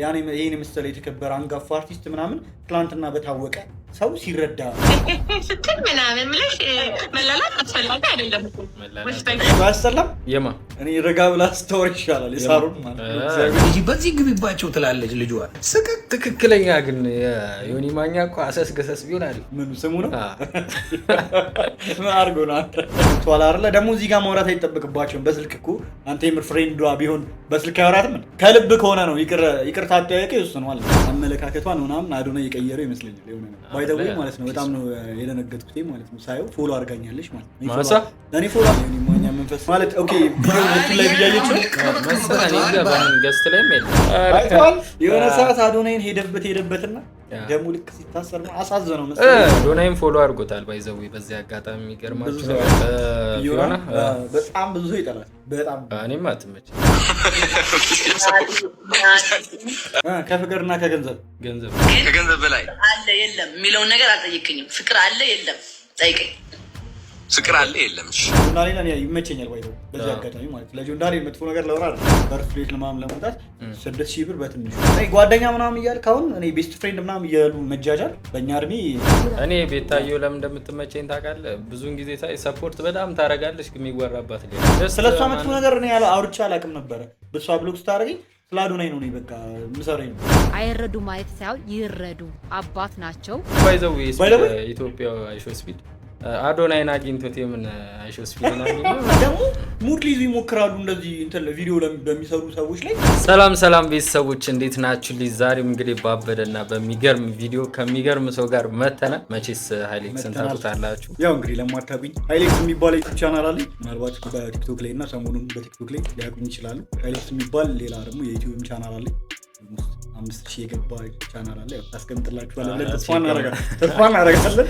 ያኔ ይሄን መሰለ የተከበረ አንጋፋ አርቲስት ምናምን ትላንትና በታወቀ ሰው ሲረዳ ስትል ምናምን ብለሽ መላላት አስፈላጊ አይደለም እኮ ወስተላም የማ እኔ ረጋ ብላ ስቶሪ ይሻላል የሳሩን ማለት ልጅ በዚህ ግብባቸው ትላለች ልጅ ስቅቅ ትክክለኛ ግን ዮኒ ማኛ እኮ አሰስ ገሰስ ቢሆን አይደል ምን ስሙ ነው አርጎና ተዋላ አይደለ ደግሞ እዚህ ጋር ማውራት አይጠበቅባቸውም በስልክ እኮ አንተ የምር ፍሬንዷ ቢሆን በስልክ ያወራትም ከልብ ከሆነ ነው ይቅርታ አጠያየቀ ይወስነዋል አመለካከቷን ምናምን አዶና እየቀየረው ይመስለኛል የሆነ ነው ባይደው ማለት ነው በጣም ነው የደነገጥኩት ማለት ነው ሳይው ፎሎ አድርጋኛለች ማለት ነው ማሳ እኔ ፎሎ ዮኒ ማኛ መንፈስ ማለት ኦኬ ቪዲዮ ላይ ቢያየች መሰለኝ ገባን ገስት ላይ ሜል አይቷል የሆነ ሰዓት አዶናይን ሄደበትና ደሙ ልክ ሲታሰር ነው አሳዘነው መሰለኝ አዶናይን ፎሎ አድርጎታል ባይዘው በዚህ አጋጣሚ የሚገርማችሁ ነገር ፊዮና በጣም ብዙ ሰው ይጠላል በጣም እኔም አትመች ከፍቅርና ከገንዘብ ከገንዘብ በላይ አለ የለም የሚለውን ነገር አልጠይቅኝም ፍቅር አለ የለም ጠይቀኝ ፍቅር አለ የለም እሺ ጆንዳሌ ለኔ ይመቸኛል ባይዘው በዚህ አጋጣሚ ማለት ለጆንዳሌ መጥፎ ነገር ለወራ አይደል በርፍሌት ለማም ለመውጣት 6000 ብር በትንሹ እኔ ጓደኛ ምናምን እያልክ አሁን እኔ ቤስት ፍሬንድ ምናምን እያሉ መጃጃል በእኛ እድሜ እኔ ቤታየው ለምን እንደምትመቸኝ ታውቃለህ ብዙውን ጊዜ ሳይ ሰፖርት በጣም ታረጋለች የሚወራባት ስለሷ መጥፎ ነገር እኔ ያለ አውርቻ አላውቅም ነበር በሷ ብሎክ ስታደርገኝ ስለ አዶናይ ነው በቃ ምሰረኝ አይረዱ ማለት ሳይሆን ይረዱ አባት ናቸው ባይዘው ኢትዮጵያ አይሾ ስፒድ አዶናይን አግኝቶት የምን አይሾ ስፒድ ደግሞ ሙድ ሊይዙ ይሞክራሉ እንደዚህ እንትን ቪዲዮ በሚሰሩ ሰዎች ላይ ሰላም ቤተሰቦች እንዴት ናችሁ ዛሬም እንግዲህ ባበደና በሚገርም ቪዲዮ ከሚገርም ሰው ጋር መተና መቼስ ሃይሌክስን ታውቁታላችሁ ያው እንግዲህ ለማታውቁኝ ሃይሌክስ የሚባል ዩቲዩብ ቻናል አለኝ ምናልባት በቲክቶክ ላይ እና ሰሞኑን በቲክቶክ ላይ ሊያውቁኝ ይችላሉ ሃይሌክስ የሚባል ሌላ ደግሞ የዩቲዩብ ቻናል አለኝ 5000 የገባ ቻናል አለ አስቀምጥላችኋለሁ ብለን ተስፋ እናደርጋለን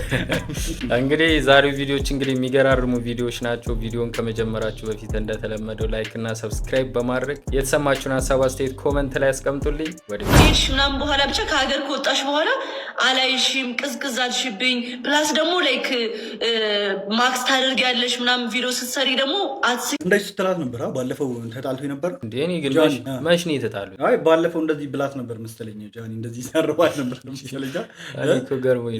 እንግዲህ ዛሬው ቪዲዮዎች እንግዲህ የሚገራርሙ ቪዲዮዎች ናቸው ቪዲዮን ከመጀመራችሁ በፊት እንደተለመደው ላይክ እና ሰብስክራይብ በማድረግ የተሰማችሁን ሐሳብ አስተያየት ኮሜንት ላይ አስቀምጡልኝ ወዲሽ ምናምን በኋላ ብቻ ከሀገር ከወጣሽ በኋላ አላይሽም ቅዝቅዝ አልሽብኝ ፕላስ ደግሞ ላይክ ማክስ ታደርጊያለሽ ምናምን ቪዲዮ ስትሰሪ ደግሞ እንደዚህ ስትላት ነበር ባለፈው ተጣልቶ ነበር እንዴ እኔ ግን መች ነው የተጣሉ አይ ባለፈው እንደዚህ ብላት ነበር መሰለኝ ጃኒ እንደዚህ ሰራዋት ነበር ሲለጃ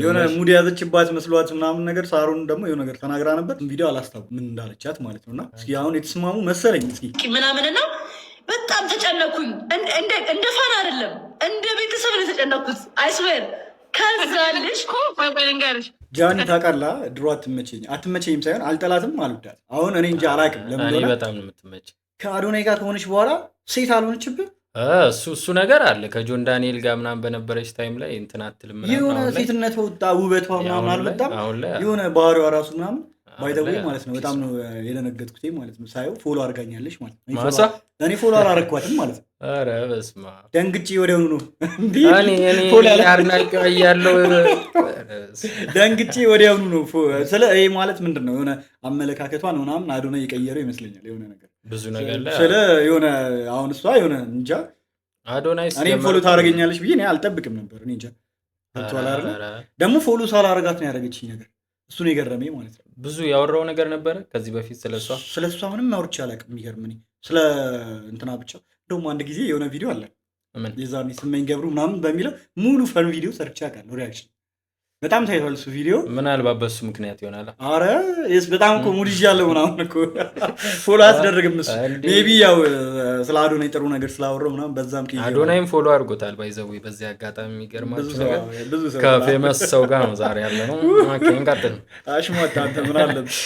የሆነ ሙድ ያዘችባት መስሏት ምናምን ነገር ሳሩን ደግሞ የሆነ ነገር ተናግራ ነበር ቪዲዮ አላስታውም ምን እንዳለቻት ማለት ነውና እስኪ አሁን የተስማሙ መሰለኝ እስኪ ምናምንና በጣም ተጨነኩኝ እንደ ፋን አይደለም እንደ ቤተሰብ ነው የተጨነኩት አይስዌር ከዛልሽ ኮንፈረንጋርሽ ጃኒ ታውቃላ ድሮ አትመቸኝም ሳይሆን አልጠላትም አልወዳት አሁን እኔ እንጂ አላውቅም ለምን እኔ በጣም ነው የምትመች ከአዶናይ ጋር ከሆነች በኋላ ሴት አልሆነችብህ እሱ ነገር አለ ከጆን ዳንኤል ጋር ምናምን በነበረች ታይም ላይ እንትን አትልም የሆነ ሴትነት ወጣ ውበቷ ምናምን አልወጣም የሆነ ባህሪዋ ራሱ ምናምን ባይደው ማለት ነው በጣም ነው የደነገጥኩት ማለት ነው ሳይው ፎሎ አድርጋኛለች ማለት ነው ማሳ እኔ ፎሎ አላረኳትም ማለት ነው ኧረ በስመ አብ ደንግጬ ወዲያውኑ ነው እንዴ እኔ አድናቂ ያለው ደንግጬ ወዲያውኑ ነው ስለ ይሄ ማለት ምንድነው የሆነ አመለካከቷን ምናምን አዶናይ የቀየረው ይመስለኛል የሆነ ነገር ብዙ ነገር ላይ ስለ የሆነ አሁን እሷ የሆነ እንጃ አዶናይ እኔ ፎሎ ታደርገኛለች ብዬ እኔ አልጠብቅም ነበር እኔ እንጃ ተዋላ አይደል ደግሞ ፎሎ ሳላረጋት ነው ያደረገችኝ ነገር እሱ ነው የገረመኝ ማለት ነው ብዙ ያወራው ነገር ነበር ከዚህ በፊት ስለሷ ምንም አውርቼ አላውቅም የሚገርም እኔ ስለ እንትና ብቻ እንደውም አንድ ጊዜ የሆነ ቪዲዮ አለ የዛኔ ስመኝ ገብሩ ምናምን በሚለው ሙሉ ፈን ቪዲዮ ሰርቼ አውቃለሁ ሪአክሽን በጣም ታይቷል እሱ ቪዲዮ ምናልባት በሱ ምክንያት ይሆናል አረ በጣም እኮ ሙድ ይዣለሁ ምናምን እኮ ፎሎ አስደረግም እሱ ሜቢ ያው ስለ አዶናይ ጥሩ ነገር ስላወራው ምናምን በዛም ከይዘው አዶናይም ፎሎ አድርጎታል ባይዘው በዚህ አጋጣሚ የሚገርማችሁ ነገር ከፌመስ ሰው ጋር ነው ዛሬ ያለ ነው ማከን ቀጥል አሽሟት አንተ ምን አለብህ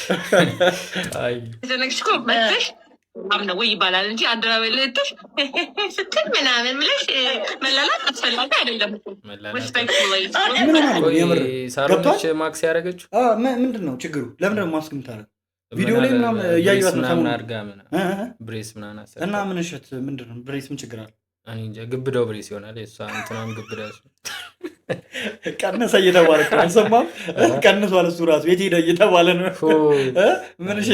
አይ ዘነክሽኮ መጥተሽ አምነው ወይ ይባላል እንጂ አድራበል ለጥሽ ስትል ምናምን ብለሽ መላላት አስፈላጊ አይደለም እኮ ሳሮች ማክስ ያደረገችው ምንድነው ችግሩ ለምን ማስክ የምታደርገው ቪዲዮ ላይ ምናምን እያዩት ነው ምናምን አድርጋ ብሬስ ምናምን አሰራ እና ምን እሸት ምንድነው ብሬስ ምን ችግር አለ እኔ እንጃ ግብዳው ብሬስ ይሆናል እሷ እንትናም ግብዳው ቀነሰ እየተባለ ነው አልሰማም ቀነሷል እሱ ራሱ የት ሄደ እየተባለ ነው ምን እሺ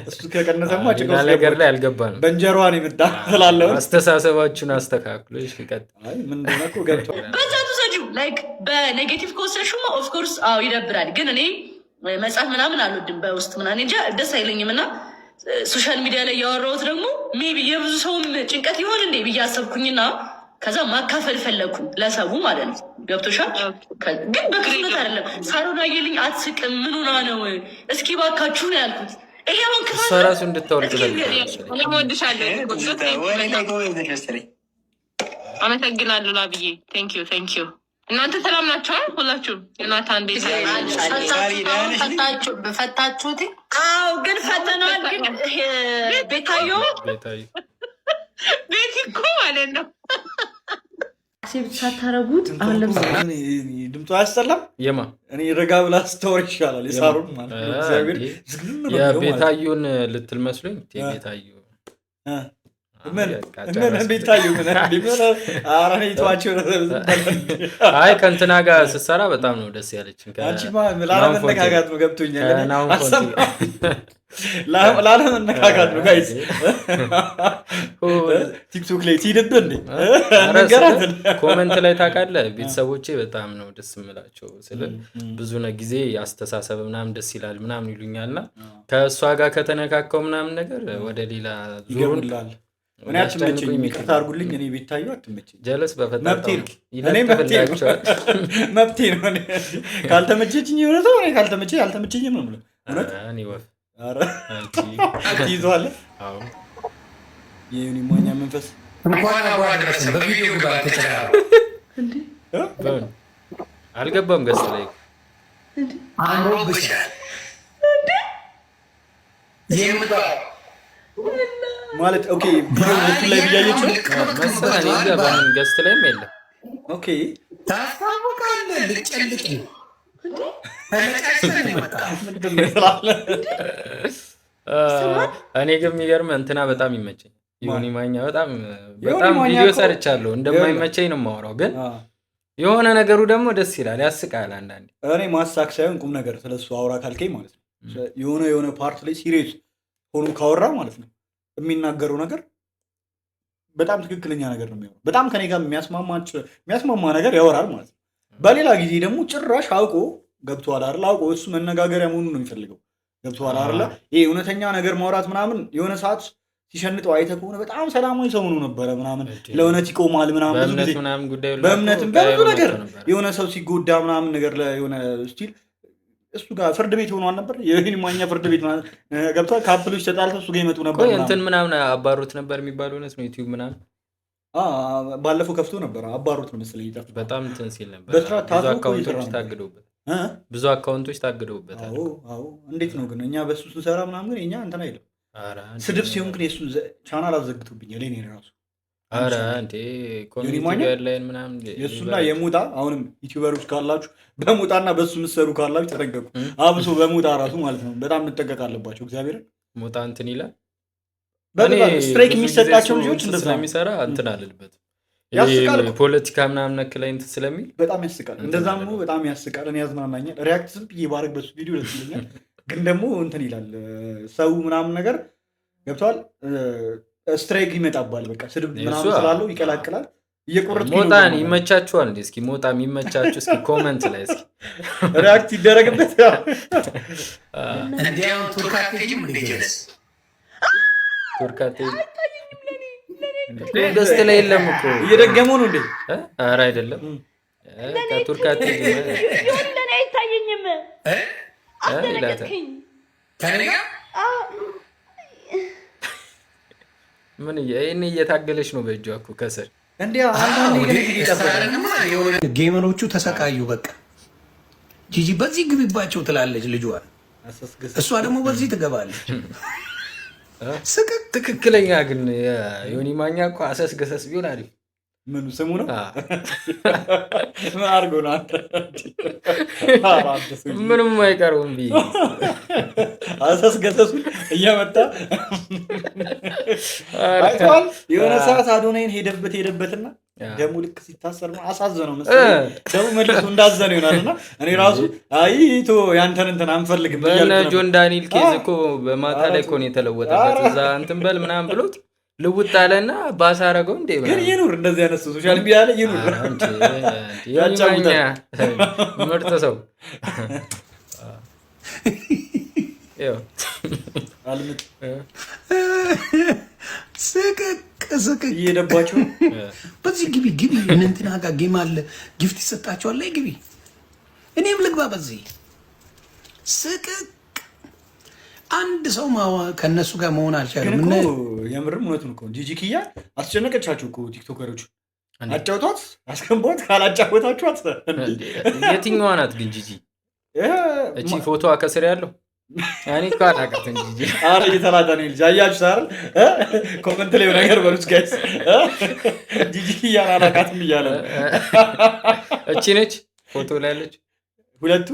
እሱ ከቀነሰማ ጭቆስ ነገር ላይ አልገባንም በእንጀራዋ ነው የመጣ ስላለው አስተሳሰባችሁን አስተካክሉ እሺ ቀጥ አይ ምንድነው እኮ ገብቷል በዛቱ ሰጂው ላይክ በኔጌቲቭ ኮንሰሽን ኦፍ ኮርስ አው ይደብራል ግን እኔ መጻፍ ምናምን አልወድም በውስጥ ምናምን እንጂ ደስ አይለኝምና ሶሻል ሚዲያ ላይ ያወራሁት ደግሞ ሜቢ የብዙ ሰውም ጭንቀት ይሆን እንዴ ብዬ አሰብኩኝና ከዛ ማካፈል ፈለግኩ ለሰቡ ማለት ነው። ገብቶሻል? ግን በክፍነት አይደለም። ሳሮን አየልኝ አትስቅም፣ ምን ሆና ነው? እስኪ ባካችሁ ነው ያልኩት። ይሄ አሁን ክፋት እሷ ራሱ እንድታወርቅ አመሰግናለሁ ላብዬ። ቴንኪዩ። እናንተ ሰላም ናችኋል? ሁላችሁም ዮናታን ፈታችሁት? አዎ፣ ግን ፈተነዋል። ግን ቤታዮ ቤት እኮ ማለት ነው ሴት ሳታረጉት አሁን ለምሳሌ ድምፁ አያስጠላም። የማ እኔ ረጋ ብላ ስታወር ይሻላል። የሳሩን ማለት ነው። እግዚአብሔር የቤታዩን ልትል መስሎኝ ቤታዩ አይ ከእንትና ጋር ስትሰራ በጣም ነው ደስ ያለችን። ላለመነካካት ነው ገብቶኛል። ላለመነካካት ነው ጋይስ። ቲክቶክ ላይ ሲድብ እንዴ ኮመንት ላይ ታውቃለህ፣ ቤተሰቦቼ በጣም ነው ደስ የምላቸው ስለ ብዙ ጊዜ አስተሳሰብ ምናምን ደስ ይላል ምናምን ይሉኛልና ከእሷ ጋር ከተነካከው ምናምን ነገር ወደ ሌላ ዙሩን እኔ አትመቸኝም። ይቅርታ አድርጉልኝ። እኔ ቤታዩ አትመቸኝ። ጀለስ መብቴ ነው። ካልተመቸችኝ የሆነ ሰው ካልተመቸኝ አልተመቸኝም ነው የምለው። ትይዘዋለህ የዩኒ ማኛ መንፈስ እንኳን አብሮ አደረሰን። በቪዲዮ ግባ ተጨራሩ አልገባም ገስት ላይ አምሮ ብቻል የምባ ማለት ኦኬ ቪዲዮ ላይ ብያየችው መሰለኝ ገባን ገስት ላይም የለም። ኦኬ ታስታውቃለህ ልጨልጥ እኔ ግን የሚገርም እንትና በጣም ይመቸኝ ዮኒ ማኛ በጣም ቪዲዮ ሰርቻለሁ። እንደማይመቸኝ ነው የማወራው፣ ግን የሆነ ነገሩ ደግሞ ደስ ይላል፣ ያስቃል። አንዳንዴ እኔ ማሳክ ሳይሆን ቁም ነገር ስለሱ አውራ ካልከኝ ማለት ነው የሆነ ፓርት ላይ ሲሪየስ ሆኖ ካወራ ማለት ነው የሚናገረው ነገር በጣም ትክክለኛ ነገር ነው የሚሆነው። በጣም ከኔ ጋር የሚያስማማ ነገር ያወራል ማለት ነው። በሌላ ጊዜ ደግሞ ጭራሽ አውቆ ገብቶሃል አይደል? አውቆ እሱ መነጋገሪያ መሆኑን ነው የሚፈልገው። ገብቶሃል አይደል? ይሄ እውነተኛ ነገር ማውራት ምናምን የሆነ ሰዓት ሲሸንጠው አይተህ ከሆነ በጣም ሰላማዊ ሰው ሆኖ ነበረ ምናምን ለእውነት ይቆማል ምናምን በእምነትም በብዙ ነገር የሆነ ሰው ሲጎዳ ምናምን ነገር የሆነ ስቲል እሱ ጋር ፍርድ ቤት ሆኗል ነበር። የዩኒ ማኛ ፍርድ ቤት ማለት ገብቷል። ካፕሎች ተጣልተው እሱ ጋር ይመጡ ነበር እንትን ምናምን አባሩት ነበር የሚባለው እውነት ነው። ዩቲዩብ ምናምን ባለፈው ከፍቶ ነበር አባሩት ነው መሰለኝ። ይጣፍ በጣም እንትን ሲል ነበር። ብዙ አካውንቶች ታግደውበታል። አዎ እንዴት ነው ግን እኛ በሱ ስንሰራ ምናምን ግን እኛ እንትን አይደለም ስድብ ሲሆን ግን የሱ ቻናል አዘግቶብኛል። እኔ ራሱ አረ እንዴ ኮሚኒቲ ጋይድላይን ምናምን የሱና የሙጣ አሁንም ዩቲዩበሮች ካላችሁ በሙጣና በሱ ምሰሩ ካላችሁ ተጠንቀቁ። አብሶ በሙጣ ራሱ ማለት ነው በጣም እንጠቀቅ አለባቸው። እግዚአብሔር ሙጣ እንትን ይላል በጣም ስትራይክ የሚሰጣቸው ልጆች እንደዛ ስለሚሰራ እንትን አለበት ያስቃል። ፖለቲካ ምናምን ነክ ላይ እንትን ስለሚል በጣም ያስቃል። እንደዛም ነው በጣም ያስቃል። እኔ ያዝናናኛል። ሪያክት ዝም ብዬ ባረግ በሱ ቪዲዮ ደስ ይለኛል። ግን ደግሞ እንትን ይላል ሰው ምናምን ነገር ገብቷል። ስትራይክ ይመጣባል። በቃ ስድብ ምናምን ስላለው ይቀላቅላል። እየቆረጥኩ ሞጣን ይመቻችኋል እንዴ? እስኪ ሞጣ የሚመቻችሁ እስኪ ኮሜንት ላይ እስኪ ሪያክት ይደረግበት። እንዴው ቱርካቴጅም እንደጀለስ ቱርካቴ ገስት ላይ የለም እኮ እየደገመው ነው እንዴ? ኧረ አይደለም ከቱርካቴ ለኔ አይታየኝም። አስተነከኝ ከነጋ ምን ይሄን እየታገለች ነው በእጇ እኮ ከስር እንዴ። ጌመሮቹ ተሰቃዩ። በቃ ጂጂ በዚህ ግቢባቸው ትላለች ልጇን፣ እሷ ደግሞ በዚህ ትገባለች። ትክክለኛ ግን ዮኒ ማኛ እኮ አሰስ ገሰስ ቢሆን አሪፍ። ምኑ ስሙ ነው? ምን አድርጎ ነው? ምንም አይቀርም። አሰስ ገሰሱ እየመጣ አይቷል። የሆነ ሰዓት አዶናይን ሄደበትና ደግሞ ልክ ሲታሰር ነው አሳዘነው መሰለኝ። ደግሞ መልሶ እንዳዘነው ይሆናልና እኔ ራሱ አይቶ ያንተን እንትን አንፈልግም በእነ ጆን ዳንኤል ኬዝ እኮ በማታ ላይ እኮ ነው የተለወጠበት። እዛ እንትን በል ምናምን ብሎት ልውጥ አለና ባሳረገው እንዴ ግን ይኑር። እንደዚህ አይነት ሶሻል ሚዲያ ላይ ይኑር። ምርጥ ሰው ስቅቅ ስቅቅ እየደባቸው በዚህ ግቢ እንትና ጋር ጌም አለ ጊፍት ይሰጣቸዋል ላይ ግቢ እኔም ልግባ በዚህ ስቅቅ አንድ ሰው ከነሱ ጋር መሆን አልቻለም። እና የምርም እውነቱን እኮ ጂጂ ኪያ አስጨነቀቻችሁ እኮ ቲክቶከሮቹ አጫውቷት አስገንቧት ካላጫወታችኋት የትኛዋ ናት ግን ጂጂ? እቺ ፎቶ ከስር ያለው ያኔ እኮ አላውቃትም ጂጂ። ኧረ እየተላጠ ነው ልጅ አያችሁት አይደል? ኮመንት ላይ ነገር በሉት ጋይስ። ጂጂ ኪያን አላውቃትም እያለ እቺ ነች ፎቶ ላይ ያለች ሁለቱ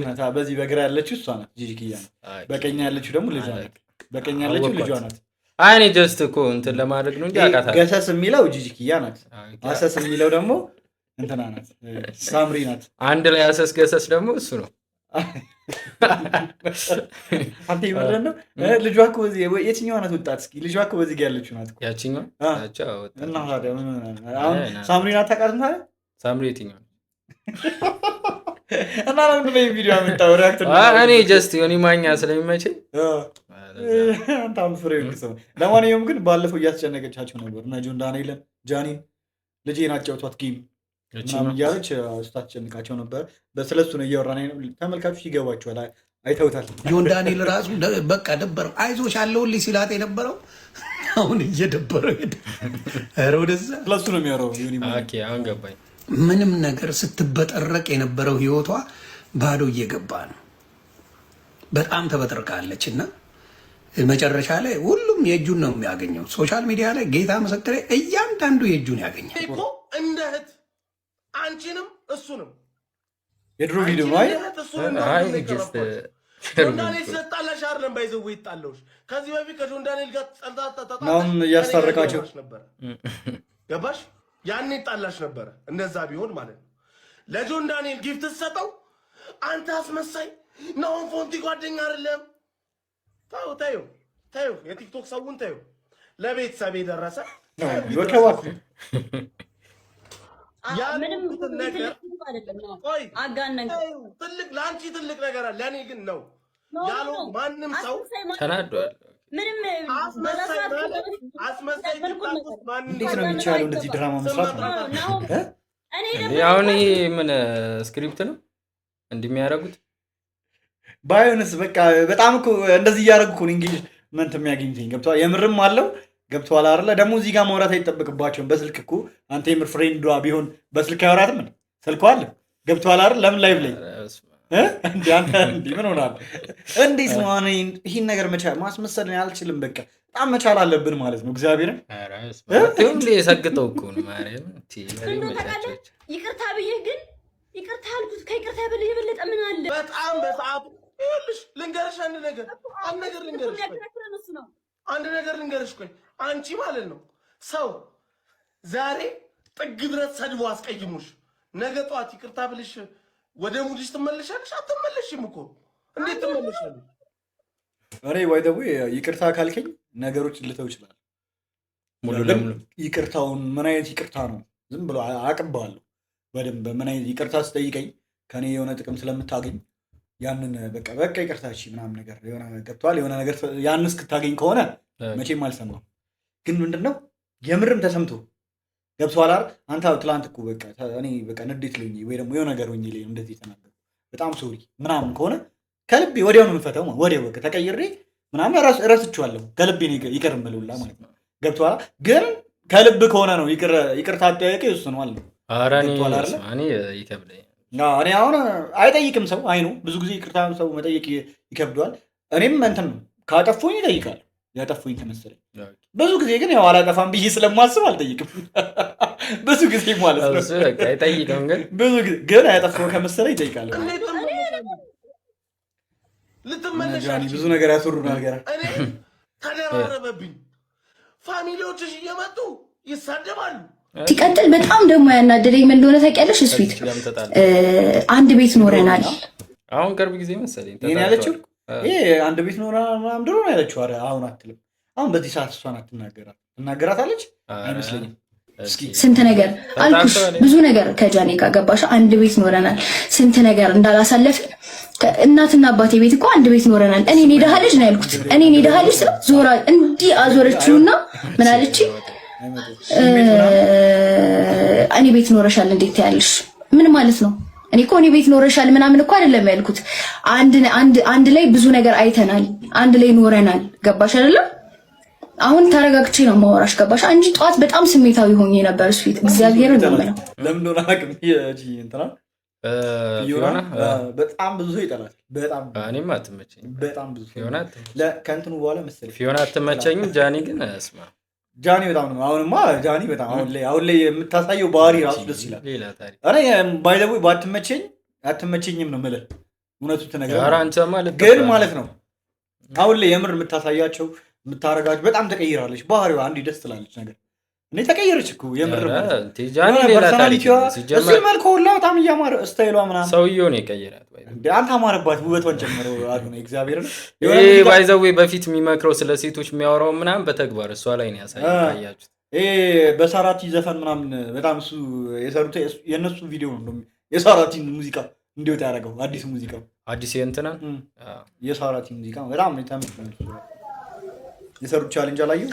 ናት። በዚህ በግራ ያለችው እሷ ናት ጂጂ ኪያ ናት። በቀኝ ያለችው ደግሞ ልጇ ናት። በቀኝ ያለችው ልጇ ናት። እኔ ጀስት እኮ እንትን ለማድረግ ነው እንጂ አውቃታለሁ። ገሰስ የሚለው ጂጂ ኪያ ናት። አሰስ የሚለው ደግሞ እንትና ናት ሳምሪ ናት። አንድ ላይ አሰስ ገሰስ ደግሞ እሱ ነው። አንተ ይመረን ነው ልጇ እኮ በዚህ የትኛዋ ናት? ወጣት እስኪ ልጇ እኮ በዚህ ጋር ያለችው ናት እኮ ያቺኛዋ እና ታዲያ አሁን ሳምሪ ናት። ታውቃትም ታዲያ ሳምሪ የትኛዋ እና ለምን ነው ቪዲዮ አመጣው? ሪአክት እኔ ጀስት ዮኒ ማኛ ስለሚመቸኝ አንተ ፍሬው ነው። ለማንኛውም ግን ባለፈው እያስጨነቀቻቸው ነበር እና ጆን ዳንኤልን ጃኒን ልጄን አጫውቷት ጌም ምናምን እያለች ስታስጨንቃቸው ነበር። ስለሱ ነው እያወራን ነው። ተመልካቾች ይገባቸዋል፣ አይተውታል። ጆን ዳንኤል ራሱ በቃ ደበረው። አይዞሽ አለሁልሽ ሲላት የነበረው አሁን እየደበረው ሄደ። ኧረ ወደዛ ስለሱ ነው የሚያወራው ዮኒ ማኛ። ኦኬ አሁን ገባኝ። ምንም ነገር ስትበጠረቅ የነበረው ህይወቷ ባዶ እየገባ ነው። በጣም ተበጥርቃለች እና መጨረሻ ላይ ሁሉም የእጁን ነው የሚያገኘው። ሶሻል ሚዲያ ላይ ጌታ መሰከረ እያንዳንዱ የእጁን ያገኛል እኮ እንደ እህት አንቺንም እሱንም የድሮ ቪዲዮ ነው። ጆንዳኔል ስለጣላሽ አይደለም ባይዘው ይጣላውሽ። ከዚህ በፊት ከጆንዳኔል ጋር ጸንታ አሁን እያስታረቃቸው ነበር። ገባሽ? ያኔ ጣላሽ ነበር። እንደዛ ቢሆን ማለት ነው ለጆንዳኔል ጊፍት ሰጠው። አንተ አስመሳይ ነው ፎንቲ ጓደኛ አይደለም። ታዩ የቲክቶክ ሰውን ታዩ ለቤተሰብ የደረሰ ወከዋኩ ምንም ነገር ትልቅ ለአንቺ ትልቅ ነገር አለ፣ ለእኔ ግን ነው ያሉ ማንም ሰው ተናዷል። አስመሳይ እንዴት ነው የሚቻለው እንደዚህ ድራማ መስራት? አሁን ይሄ ምን ስክሪፕት ነው እንደሚያደርጉት? ባይሆንስ በቃ በጣም እኮ እንደዚህ እያደረጉ እኮ ኢንጌጅመንት የሚያገኙትኝ ገብተዋል። የምርም አለው ገብተዋል አይደለ? ደግሞ እዚህ ጋር ማውራት አይጠበቅባቸውም። በስልክ እኮ አንተ የምር ፍሬንዷ ቢሆን በስልክ ያወራትም ስልኳ አለ ገብተዋል አይደል? ለምን ላይቭ ላይ እንዴ አንተ እንዴ ምን ሆናል? እንዴት ነው አሁን ይሄን ነገር ማስመሰል አልችልም። በቃ በጣም መቻል አለብን ማለት ነው። እግዚአብሔርን እንዴ ሰግጠው እኮ ነው ማርያም ይቅርታ ብዬ ግን ይቅርታ አልኩት። ከይቅርታ የበለጠ ምን አለ? በጣም በሰዓቱ ይኸውልሽ ልንገርሽ አንድ ነገር ልንገርሽ ቆይ አንቺ ማለት ነው ሰው ዛሬ ጥግ ድረስ ሰድቦ አስቀይሙሽ ነገ ጠዋት ይቅርታ ብልሽ ወደ ሙድሽ ትመለሻለሽ? አትመለሽም እኮ። እንዴት ትመለሻለሽ? እኔ ወይ ደግሞ ይቅርታ ካልከኝ ነገሮች ልተው ይችላል። ሙሉ ለሙሉ ይቅርታውን ምን አይነት ይቅርታ ነው? ዝም ብሎ አቅባለሁ በደንብ ምን አይነት ይቅርታ ስጠይቀኝ ከኔ የሆነ ጥቅም ስለምታገኝ ያንን በቃ ይቅርታ እሺ ምናምን ነገር የሆነ ገብቷል የሆነ ነገር ያን እስክታገኝ ከሆነ መቼም አልሰማም። ግን ምንድነው የምርም ተሰምቶ ገብቷል አይደል? አንተ ትላንት እኮ በቃ እኔ በቃ ንዴት ልኝ ወይ ደግሞ የሆነ ነገር ሆኜ ላይ እንደዚህ ተናገርኩ በጣም ሶሪ ምናምን ከሆነ ከልቤ ወዲያው ነው የምፈታው። ወዲያው በቃ ተቀይሬ ምናምን እረስቸዋለሁ ከልቤ ነው ይቅር እምልውላ ማለት ነው። ገብቷል ግን ከልብ ከሆነ ነው ይቅርታ አጠያየቅ ይወስነዋል ነው። ኧረ እኔ ይከብደኝ። እኔ አሁን አይጠይቅም ሰው አይኑ ብዙ ጊዜ ይቅርታ ሰው መጠየቅ ይከብደዋል። እኔም እንትን ካጠፉኝ ይጠይቃል ያጠፉኝ ከመሰለኝ። ብዙ ጊዜ ግን ያው አላጠፋም ብዬ ስለማስብ አልጠይቅም። ብዙ ጊዜ ማለት ነው እሱ በቃ አይጠይቅም። ግን ብዙ ጊዜ ግን ያጠፋው ከመሰለኝ ይጠይቃል። ልትመለሻለሽ ብዙ ነገር ያስሩናል። ገና እኔ ተደራረበብኝ። ፋሚሊዎችሽ እየመጡ ይሳደባሉ። ሲቀጥል በጣም ደግሞ ያናደደኝ ምን እንደሆነ ታውቂያለሽ? ስዊት አንድ ቤት ኖረናል። አሁን ቅርብ ጊዜ መሰለኝ ይሄን ያለችው ይሄ አንድ ቤት ኖረናል ምናምን ድሮ ነው ያለችው። ኧረ አሁን አትልም። አሁን በዚህ ሰዓት እሷን ትናገራታለች አይመስለኝም። ስንት ነገር አልኩሽ፣ ብዙ ነገር ከጃኒ ጋር ገባሽ። አንድ ቤት ኖረናል። ስንት ነገር እንዳላሳለፍ እናትና አባቴ ቤት እኮ አንድ ቤት ኖረናል። እኔ ደሃ ልጅ ነው ያልኩት። እኔ ደሃ ልጅ ዞራ እንዲህ አዞረችውና ምን አለች? እኔ ቤት ኖረሻል እንዴት ያልሽ? ምን ማለት ነው? እኔ እኮ እኔ ቤት ኖረሻል ምናምን እኮ አይደለም ያልኩት። አንድ ላይ ብዙ ነገር አይተናል፣ አንድ ላይ ኖረናል። ገባሽ አይደለም? አሁን ተረጋግቼ ነው ማወራሽ። ገባሽ? እንጂ ጧት በጣም ስሜታዊ ሆኜ ነበር። እሱ ፊት እግዚአብሔር ነው ማለት ነው። ለምን ነው አላውቅም። እንትና ፊዮና በጣም ብዙ ይጠላል። በጣም እኔም አትመቸኝ። በጣም ብዙ ፊዮና ከእንትኑ በኋላ መሰለኝ ፊዮና አትመቸኝም። ጃኒ ግን እስማ ጃኒ በጣም ነው። አሁንማ ጃኒ በጣም አሁን ላይ የምታሳየው ባህሪ ራሱ ደስ ይላል። እኔ ባይ ዘ ወይ ባትመቸኝ አትመቸኝም ነው የምልህ። እውነቱ ትነግረኝ ግን ማለት ነው አሁን ላይ የምር የምታሳያቸው የምታረጋችሁ በጣም ተቀይራለች። ባህሪዋ አንዴ ደስ ትላለች ነገር እኔ ተቀየረች እኮ የምር ፐርሶናሊቲዋ እዚህ መልኩ ሁላ በጣም እያማረ ስታይሏ ምናምን ሰውዬው ነው የቀየራት። አንተ አማረባት ውበቷን ጨምሮ አሉ ነው እግዚአብሔር ነው ባይዘዌ በፊት የሚመክረው ስለ ሴቶች የሚያወራው ምናምን በተግባር እሷ ላይ ነው ያሳያችሁት። በሳራቲ ዘፈን ምናምን በጣም እሱ የሰሩት የእነሱ ቪዲዮ ነው የሳራቲን ሙዚቃ እንዲወጣ ያደረገው አዲስ የእንትና የሳራቲ ሙዚቃ በጣም ተመችቶኛል። የሰሩት ቻሌንጅ አላየሁ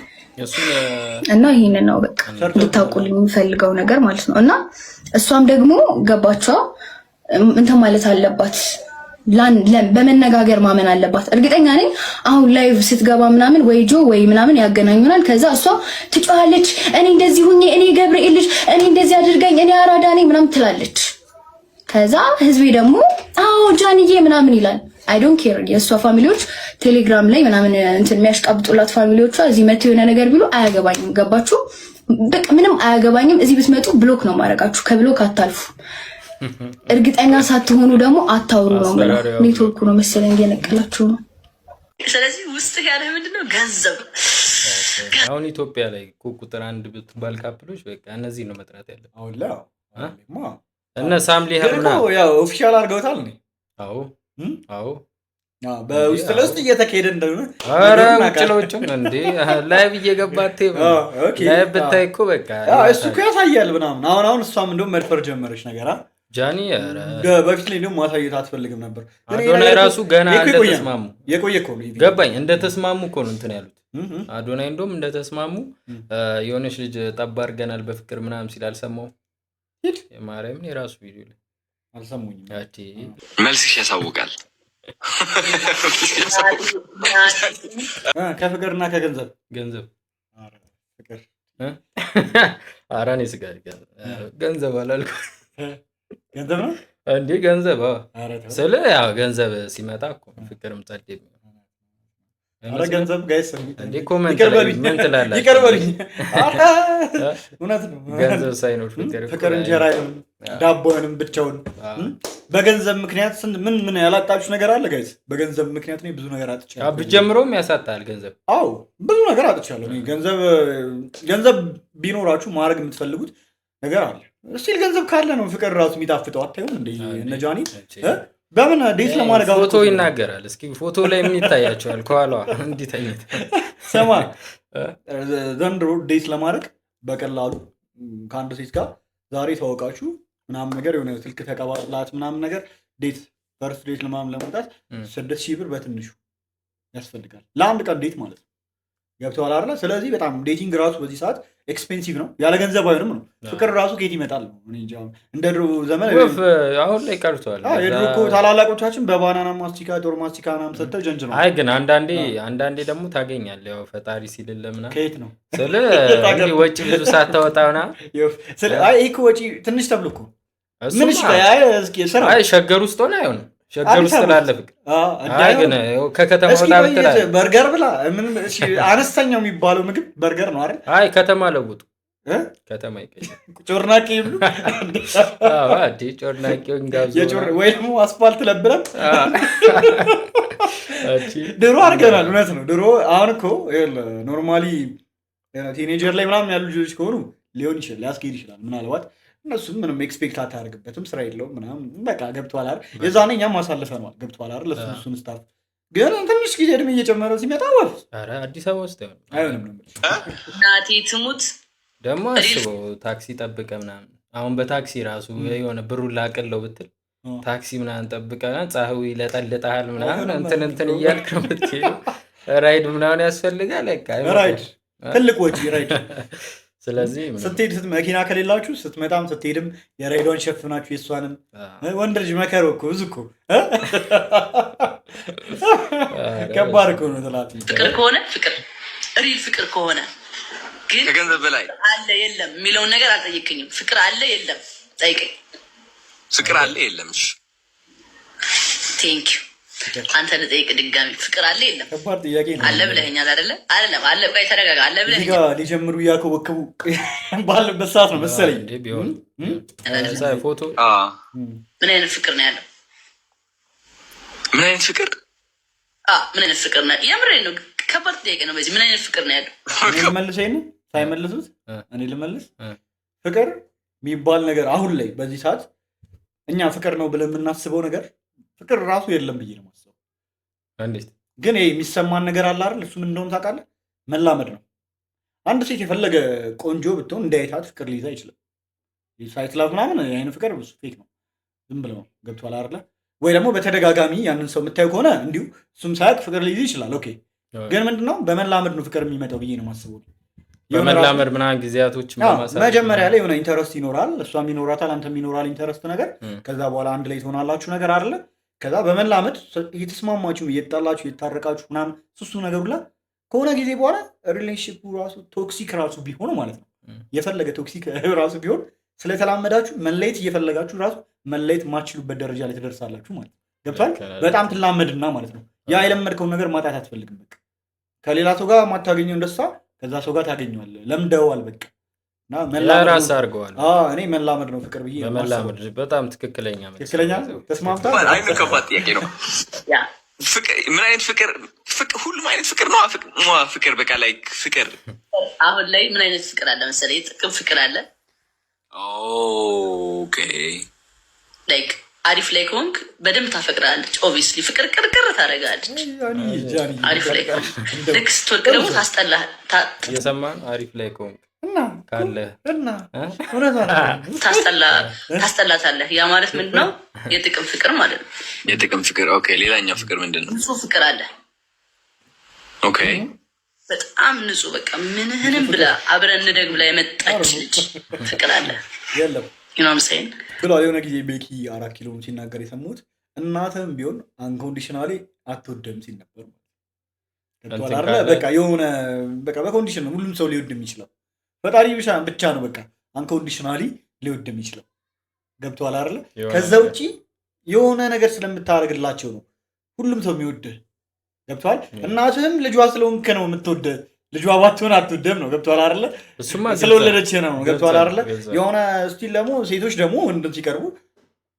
እና ይሄንን ነው በቃ እንድታውቁልኝ የሚፈልገው ነገር ማለት ነው። እና እሷም ደግሞ ገባችዋ እንትን ማለት አለባት፣ በመነጋገር ማመን አለባት። እርግጠኛ ነኝ አሁን ላይቭ ስትገባ ምናምን ወይ ጆ ወይ ምናምን ያገናኙናል። ከዛ እሷ ትጮሃለች፣ እኔ እንደዚህ ሁኜ፣ እኔ ገብርኤል ልጅ፣ እኔ እንደዚህ አድርገኝ፣ እኔ አራዳ ነኝ ምናምን ትላለች። ከዛ ህዝቤ ደግሞ አዎ ጃንዬ ምናምን ይላል። አይ ዶንት ኬር። የእሷ ፋሚሊዎች ቴሌግራም ላይ ምናምን እንትን የሚያሽቃብጡላት ፋሚሊዎቿ እዚህ መተው የሆነ ነገር ቢሉ አያገባኝም። ገባችሁ? በቃ ምንም አያገባኝም። እዚህ ብትመጡ ብሎክ ነው ማድረጋችሁ። ከብሎክ አታልፉ። እርግጠኛ ሳትሆኑ ደግሞ አታውሩ ነው ማለት ነው። ኔትወርኩ ነው መሰለኝ እየነቀላችሁ ነው። ስለዚህ ውስጥ ያለ ምንድነው ገንዘብ። አሁን ኢትዮጵያ ላይ ቁጥር 1 ብትባል ካፕሎች በቃ እነዚህ ነው መጥራት ያለ። አሁን ላይ እነ ሳምሊ ሀብና ያው ኦፊሻል አድርገውታል ነው። አዎ በውስጥ ለውስጥ እየተካሄደ እንደሆነ ኧረ ውጭ ለውጭም እንዴ ላይቭ እየገባቴ ላይቭ ብታይ እኮ በቃ እሱ እኮ ያሳያል ምናምን። አሁን እሷም እንደውም መድፈር ጀመረች ነገር ጃኒ በፊት ላይ እንደውም ማሳየት አትፈልግም ነበር። አዶናይ ራሱ ገና እንደተስማሙ የቆየ እኮ ነው ገባኝ። እንደተስማሙ እኮ ነው እንትን ያሉት። አዶናይ እንደውም እንደተስማሙ የሆነች ልጅ ጠብ አድርገናል በፍቅር ምናምን ሲል አልሰማሁም። የማርያምን የራሱ ቪዲዮ ላይ አልሰሙኝም። መልስሽ ያሳውቃል። ከፍቅርና ከገንዘብ ፍቅር አራኔ ስጋ ገንዘብ አላልኩም። ገንዘብ ነው እንዴ? ገንዘብ ስለ ያው ገንዘብ ሲመጣ እኮ ፍቅርም ጸዴ ነው። አረ ገንዘብ ጋይስ እንዴ ኮሜንት ላይ ምን ትላላችሁ? ይቀርበልኝ። እውነት ነው። ገንዘብ ሳይኖር ፍቅር እንጀራ አይሆንም፣ ዳቦ አይሆንም ብቻውን። በገንዘብ ምክንያት ምን ያላጣችሁ ነገር አለ ጋይስ? በገንዘብ ምክንያት ነው ብዙ ነገር አጥቻለሁ። ብትጀምረውም ያሳጣል ገንዘብ። አዎ ብዙ ነገር አጥቻለሁ። ገንዘብ ቢኖራችሁ ማድረግ የምትፈልጉት ነገር አለ። እስቲል ገንዘብ ካለ ነው ፍቅር ራሱ የሚጣፍጠው። አታዩም እንዴ እነ ጃኒ በምን ዴት ለማድረግ ፎቶ ይናገራል። እስኪ ፎቶ ላይ ምን ይታያቸዋል? ከኋላዋ እንዲህ ተኝት ሰማ ዘንድሮ ዴት ለማድረግ በቀላሉ ከአንድ ሴት ጋር ዛሬ ተዋወቃችሁ ምናምን ነገር የሆነ ስልክ ተቀባጥላት ምናምን ነገር ዴት ፈርስት ዴት ለመውጣት 6,000 ብር በትንሹ ያስፈልጋል ለአንድ ቀን ዴት ማለት ነው። ገብተዋል አይደለ? ስለዚህ በጣም ዴቲንግ ራሱ በዚህ ሰዓት ኤክስፔንሲቭ ነው። ያለ ገንዘብ አይሆንም ነው። ፍቅር ራሱ ከየት ይመጣል ነው። እኔ እንጃ እንደ ድሮ ዘመን አሁን ላይ ቀርቷል። የድሮ እኮ ታላላቆቻችን በባናና ማስቲካ፣ ዶር ማስቲካ ምናምን ሰጥተው ጀንጅ ነው። አይ ግን አንዳንዴ ደግሞ ታገኛለህ። ያው ፈጣሪ ሲልልህ ምናምን ከየት ነው ስለ ወጪ ብዙ ሳታወጣ ምናምን አይ እኮ ወጪ ትንሽ ተብሎ እኮ ምን ይችላል? አይ ሸገር ውስጥ ሆነ አይሆንም። ሸገር ውስጥ ላለ ፍቅር አይ ግን ከከተማ ወጣ ብትላ በርገር ብላ ምን አነስተኛው የሚባለው ምግብ በርገር ነው አይደል? አይ ከተማ ለውጡ ከተማ ይቀየር ጮርናቄ ይብሉ። አዲ ጮርናቄው እንጋብዞ ወይ ደግሞ አስፋልት ለብለን ድሮ አድርገናል። እውነት ነው ድሮ። አሁን እኮ ኖርማሊ ቲኔጀር ላይ ምናምን ያሉ ልጆች ከሆኑ ሊሆን ይችላል ሊያስኬድ ይችላል ምናልባት እነሱም ምንም ኤክስፔክት አታደርግበትም። ስራ የለውም ምናምን በቃ ገብቷል አይደል? የዛኔ እኛም አሳልፈነዋል። ገብቷል አይደል? እሱን ስታፍ ግን ትንሽ ጊዜ እድሜ እየጨመረ ሲመጣ ወፍ ኧረ አዲስ አበባ ውስጥ አይሆንም ነው እናቴ ትሙት ደግሞ አስበው ታክሲ ጠብቀ ምናምን አሁን በታክሲ ራሱ የሆነ ብሩን ላቅለው ብትል ታክሲ ምናምን ጠብቀና ፀሐዩ ይለጠልጣል ምናምን እንትን እያልክ ነው የምትሄደው። ራይድ ምናምን ያስፈልጋል። ራይድ ትልቅ ወጪ ራይድ። ስለዚህ ስትሄድ መኪና ከሌላችሁ ስትመጣም ስትሄድም የራይዷን ሸፍናችሁ የእሷንም ወንድ ልጅ መከረው እኮ ብዙ እኮ ከባድ እኮ ነው ትላለህ። ፍቅር ከሆነ ፍቅር ሪል ፍቅር ከሆነ ግን ከገንዘብ በላይ አለ የለም የሚለውን ነገር አልጠይቅኝም። ፍቅር አለ የለም ጠይቀኝ። ፍቅር አለ የለም። ቴንክ ዩ አንተ ልጠይቅ ድጋሚ ፍቅር አለ የለም? ከባድ ጥያቄ ነው። አለ ብለኸኛል አይደለ? አይደለም አለ። ቆይ ተረጋጋ። አለ ብለኸኛል። እዚህ ጋር ሊጀምሩ እያከበከቡ ባለበት ሰዓት ነው መሰለኝ ቢሆን ፎቶ ምን አይነት ፍቅር ነው ያለው? ምን አይነት ፍቅር ምን አይነት ፍቅር ነው? የምሬን ነው። ከባድ ጥያቄ ነው። በዚህ ምን አይነት ፍቅር ነው ያለው? እኔ ልመልሰኝ ነው ሳይመልሱት እኔ ልመልስ። ፍቅር የሚባል ነገር አሁን ላይ በዚህ ሰዓት እኛ ፍቅር ነው ብለን የምናስበው ነገር ፍቅር ራሱ የለም ብዬ ነው የማስበው። ግን ይሄ የሚሰማን ነገር አለ አይደል? እሱ ምን እንደሆነ ታውቃለህ? መላመድ ነው። አንድ ሴት የፈለገ ቆንጆ ብትሆን እንዳይታት ፍቅር ሊይዛ አይችልም። ሳይትላፍ ምናምን አይነ ፍቅር እሱ ፌክ ነው፣ ዝም ብለው ነው። ገብቶሃል አይደለ? ወይ ደግሞ በተደጋጋሚ ያንን ሰው የምታየው ከሆነ እንዲሁ እሱም ሳያውቅ ፍቅር ሊይዝ ይችላል። ኦኬ። ግን ምንድነው በመላመድ ነው ፍቅር የሚመጣው ብዬ ነው የማስበው። በመላመድ ምናምን ጊዜያቶች መጀመሪያ ላይ የሆነ ኢንተረስት ይኖራል፣ እሷም ይኖራታል፣ አንተም ይኖራል ኢንተረስት ነገር። ከዛ በኋላ አንድ ላይ ትሆናላችሁ ነገር አይደለ? ከዛ በመላመድ እየተስማማችሁ እየተጣላችሁ እየታረቃችሁ ምናምን ሱሱ ነገር ሁላ ከሆነ ጊዜ በኋላ ሪሌሽንሺፑ ራሱ ቶክሲክ ራሱ ቢሆን ማለት ነው የፈለገ ቶክሲክ ራሱ ቢሆን ስለተላመዳችሁ መለየት እየፈለጋችሁ ራሱ መለየት የማትችሉበት ደረጃ ላይ ትደርሳላችሁ ማለት ነው። ገብቷል? በጣም ትላመድና ማለት ነው ያ የለመድከውን ነገር ማጣት አትፈልግም። በቃ ከሌላ ሰው ጋር ማታገኘው እንደሳ ከዛ ሰው ጋር ታገኘዋለህ። ለምደዋል በቃ እና መላመድ አድርገዋል። እኔ መላመድ ነው ፍቅር ብዬ መላመድ በጣም ትክክለኛ ተስማምታል። አይነ ከባድ ጥያቄ ነው። ምን አይነት ፍቅር? ሁሉም አይነት ፍቅር ነው። ፍቅር በቃ ላይ ፍቅር አሁን ላይ ምን አይነት ፍቅር አለ መሰለኝ? ጥቅም ፍቅር አለ። ኦኬ ላይክ አሪፍ ላይ ከሆንክ በደንብ ታፈቅራለች። ኦብቪስሊ ፍቅር ቅርቅር ታደርጋለች። አሪፍ ላይ ልክ ስትወድቅ ደግሞ እየሰማን አሪፍ ላይ ከሆንክ ካለ ታስጠላታለህ። ያ ማለት ምንድነው? የጥቅም ፍቅር ማለት ነው። የጥቅም ፍቅር ኦኬ። ሌላኛው ፍቅር ምንድን ነው? ንጹህ ፍቅር አለ። ኦኬ በጣም ንጹህ በቃ ምንህንም ብላ አብረን እንደግ ብላ የመጣች ልጅ ፍቅር አለ። የለም ይኖምሰይን ብሏል። የሆነ ጊዜ ቤኪ 4 ኪሎ ሲናገር የሰሙት እናትም ቢሆን አንኮንዲሽናሊ አትወደም ሲል ነበር። በቃ የሆነ በቃ በኮንዲሽን ነው ሁሉም ሰው ሊወድ የሚችለው ፈጣሪ ብቻ ነው በቃ አንኮንዲሽናሊ ሊወድ የሚችለው። ገብቶሃል አይደለ? ከዛ ውጪ የሆነ ነገር ስለምታደርግላቸው ነው ሁሉም ሰው የሚወድህ። ገብቶሃል? እናትህም ልጇ ስለሆንክ ነው የምትወደህ። ልጇ ባትሆን አትወደም ነው። ገብቶሃል አይደለ? ስለወለደች ነው። ገብቶሃል አይደለ? የሆነ ስቲል ደግሞ ሴቶች ደግሞ ወንድ ሲቀርቡ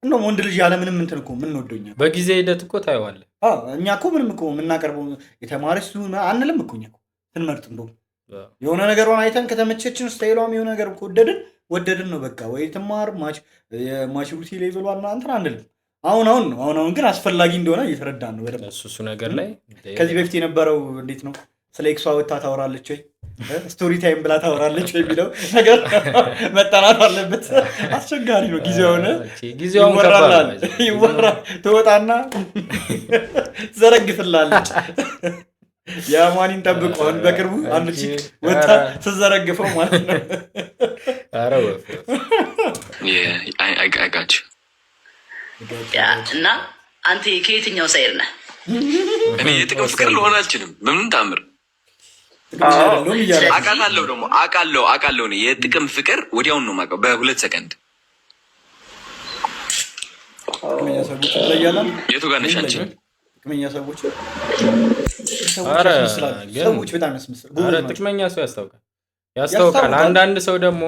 እንደውም ወንድ ልጅ ያለምንም እንትን እኮ የምንወደው እኛ በጊዜ ሂደት እኮ ታየዋለህ። እኛ እኮ ምንም እኮ የምናቀርበው የተማረች አንልም እኮ እኛ እኮ ስንመርጥ እንደውም የሆነ ነገሯን አይተን ከተመቸችን ስታይሏም የሆነ ነገር ወደድን ነው በቃ። ወይ ትማር ማቹሪቲ ሌቭሏን እንትን አንልም። አሁን ግን አስፈላጊ እንደሆነ እየተረዳን ነው በደምብ እሱ ነገር ላይ። ከዚህ በፊት የነበረው እንዴት ነው ስለ ኤክሷ ወታ ታወራለች ወይ ስቶሪ ታይም ብላ ታወራለች ወይ የሚለው ነገር መጠናት አለበት። አስቸጋሪ ነው። ጊዜውን ይወራል ትወጣና ዘረግፍላለች። የአማኒን ጠብቀውን በቅርቡ አንድ ቺክ ወጣ ተዘረግፈው ማለት ነው። እና አንተ ከየትኛው ሳይር ነህ? እኔ የጥቅም ፍቅር ልሆን አልችልም በምን ታምር። አውቃለሁ ደግሞ አውቃለሁ እኔ የጥቅም ፍቅር ወዲያውን ነው የማውቀው በ2 ሰከንድ። የቱ ጋር ነሽ አንቺ? ጥቅመኛ ሰዎች በጣም ጥቅመኛ ሰው ያስታውቃል። አንዳንድ ሰው ደግሞ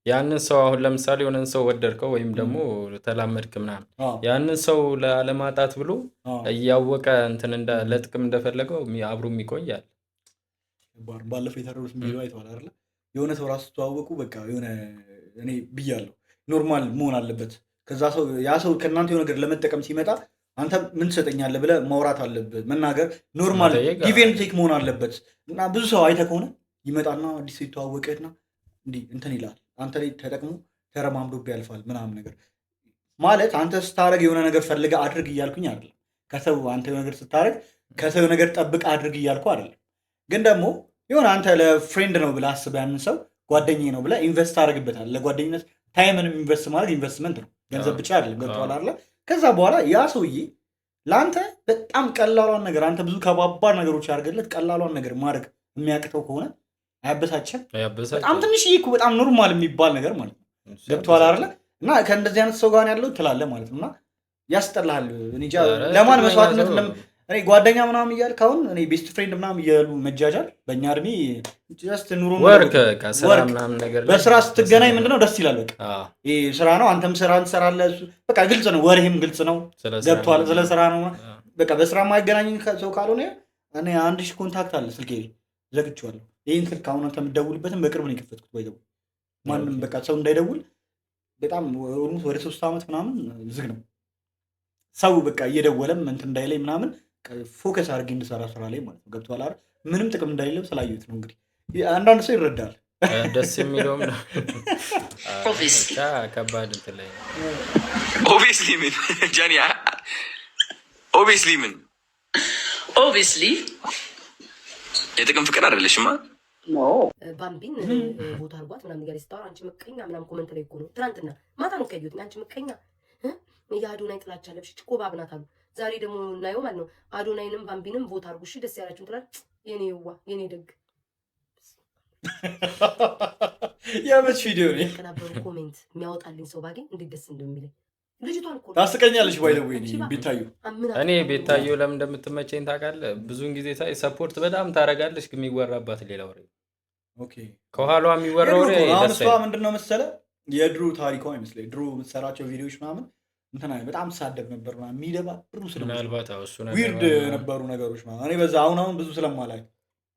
ያንን ሰው አሁን ለምሳሌ የሆነን ሰው ወደድከው ወይም ደግሞ ተላመድክ ምናምን ያንን ሰው ለማጣት ብሎ እያወቀ እንትን ለጥቅም እንደፈለገው አብሮ ይቆያል። ባለፈው የተረሩት ሚሉ አይተዋል አይደለ? የሆነ ሰው ራሱ ተዋወቁ በቃ የሆነ እኔ ብያለሁ ኖርማል መሆን አለበት። ከዛ ሰው ያ ሰው ከእናንተ የሆነ ነገር ለመጠቀም ሲመጣ አንተ ምን ትሰጠኛለህ ብለህ ማውራት አለብህ። መናገር ኖርማል ጊቭ ኤንድ ቴክ መሆን አለበት። እና ብዙ ሰው አይተህ ከሆነ ይመጣና አዲስ ሰው ይተዋወቅህና እንዲህ እንትን ይላል አንተ ላይ ተጠቅሞ ተረማምዶብ ያልፋል ምናምን ነገር ማለት አንተ ስታረግ የሆነ ነገር ፈልገህ አድርግ እያልኩኝ አይደለም። ከሰው አንተ የሆነ ነገር ስታረግ ከሰው ነገር ጠብቅ አድርግ እያልኩ አይደለም። ግን ደግሞ የሆነ አንተ ለፍሬንድ ነው ብለህ አስበህ ያንን ሰው ጓደኛዬ ነው ብለህ ኢንቨስት አድርግበታል። ለጓደኝነት ታይምን ኢንቨስት ማድረግ ኢንቨስትመንት ነው፣ ገንዘብ ብቻ አይደለም። ገብቶሃል አይደለ? ከዛ በኋላ ያ ሰውዬ ለአንተ በጣም ቀላሏን ነገር አንተ ብዙ ከባባድ ነገሮች አድርገለት ቀላሏን ነገር ማድረግ የሚያቅተው ከሆነ አያበሳችም? በጣም ትንሽዬ እኮ በጣም ኖርማል የሚባል ነገር ማለት ነው። ገብቶሃል አይደለ? እና ከእንደዚህ አይነት ሰው ጋር ያለው ትላለህ ማለት ነው። እና ያስጠላሃል። ለማን መስዋዕትነት እኔ ጓደኛ ምናምን እያልክ አሁን እኔ ቤስት ፍሬንድ ምናምን እያሉ መጃጃል በእኛ እድሜ ጀስት ኑሮ በስራ ስትገናኝ ምንድነው ደስ ይላል። በቃ ይሄ ስራ ነው፣ አንተም ስራ ትሰራለህ። በቃ ግልጽ ነው፣ ወሬህም ግልጽ ነው። ገብቶሃል? ስለ ስራ ነው በቃ። በስራ የማይገናኝ ሰው ካልሆነ እኔ 1000 ኮንታክት አለ ስልኬ ዘግቼዋለሁ። ይህን ስልክ አሁን አንተ የምትደውልበትም በቅርብ ነው የከፈትኩት። ወይ ደግሞ ማንም በቃ ሰው እንዳይደውል በጣም ወደ 3 ዓመት ምናምን ዝግ ነው። ሰው በቃ እየደወለም እንትን እንዳይለኝ ምናምን ፎከስ አድርጌ እንድሰራ ስራ ላይ ማለት ነው። ገብቶሃል አይደል? ምንም ጥቅም እንዳይለው ስላየሁት ነው። እንግዲህ አንዳንድ ሰው ይረዳል። ደስ የሚለውም ነው። ከባድ እንትን ላይ ኦብቪየስሊ ምን ጃኒ ኦብቪየስሊ የጥቅም ፍቅር አይደለሽማ። ባምቢን ቦታ አርጓት ምናምን ነገር ስታወራ አንቺ ምቀኛ ምናምን ኮመንት ላይ እኮ ነው ትናንትና ማታ ነው ከዩት አንቺ ምቀኛ የአዶናይ ጥላቻ ለብሽ ጭቆ ባብናት አሉ። ዛሬ ደግሞ እናየው ማለት ነው አዶናይንም ባምቢንም ቦታ አርጉ እሺ ደስ ያላችሁ ትላል። የኔ ይዋ የኔ ደግ ያመች ቪዲዮ ነው ከናበሩ ኮሜንት የሚያወጣልኝ ሰው ባገኝ እንዴት ደስ እንደሚለኝ ልጅቷን እኮ ታስቀኛለች። ባይደው ቤታዩ እኔ ቤታዩ ለምን እንደምትመቸኝ ታውቃለህ? ብዙን ጊዜ ሳይ ሰፖርት በጣም ታረጋለች፣ ግን የሚወራባት ሌላ ወሬ ኦኬ ከኋላዋ የሚወራው ወሬ ደስ አይልም። ምንድነው መሰለህ የድሮ ታሪኳ ይመስለኝ ድሮ የምትሰራቸው ቪዲዮዎች ምናምን እንትና በጣም ሳደብ ነበር ማለት የሚደባብሩ ምናልባት እሱ ነገር ዊርድ ነበሩ ነገሮች ማለት እኔ በዛ አሁን ብዙ ስለማላይ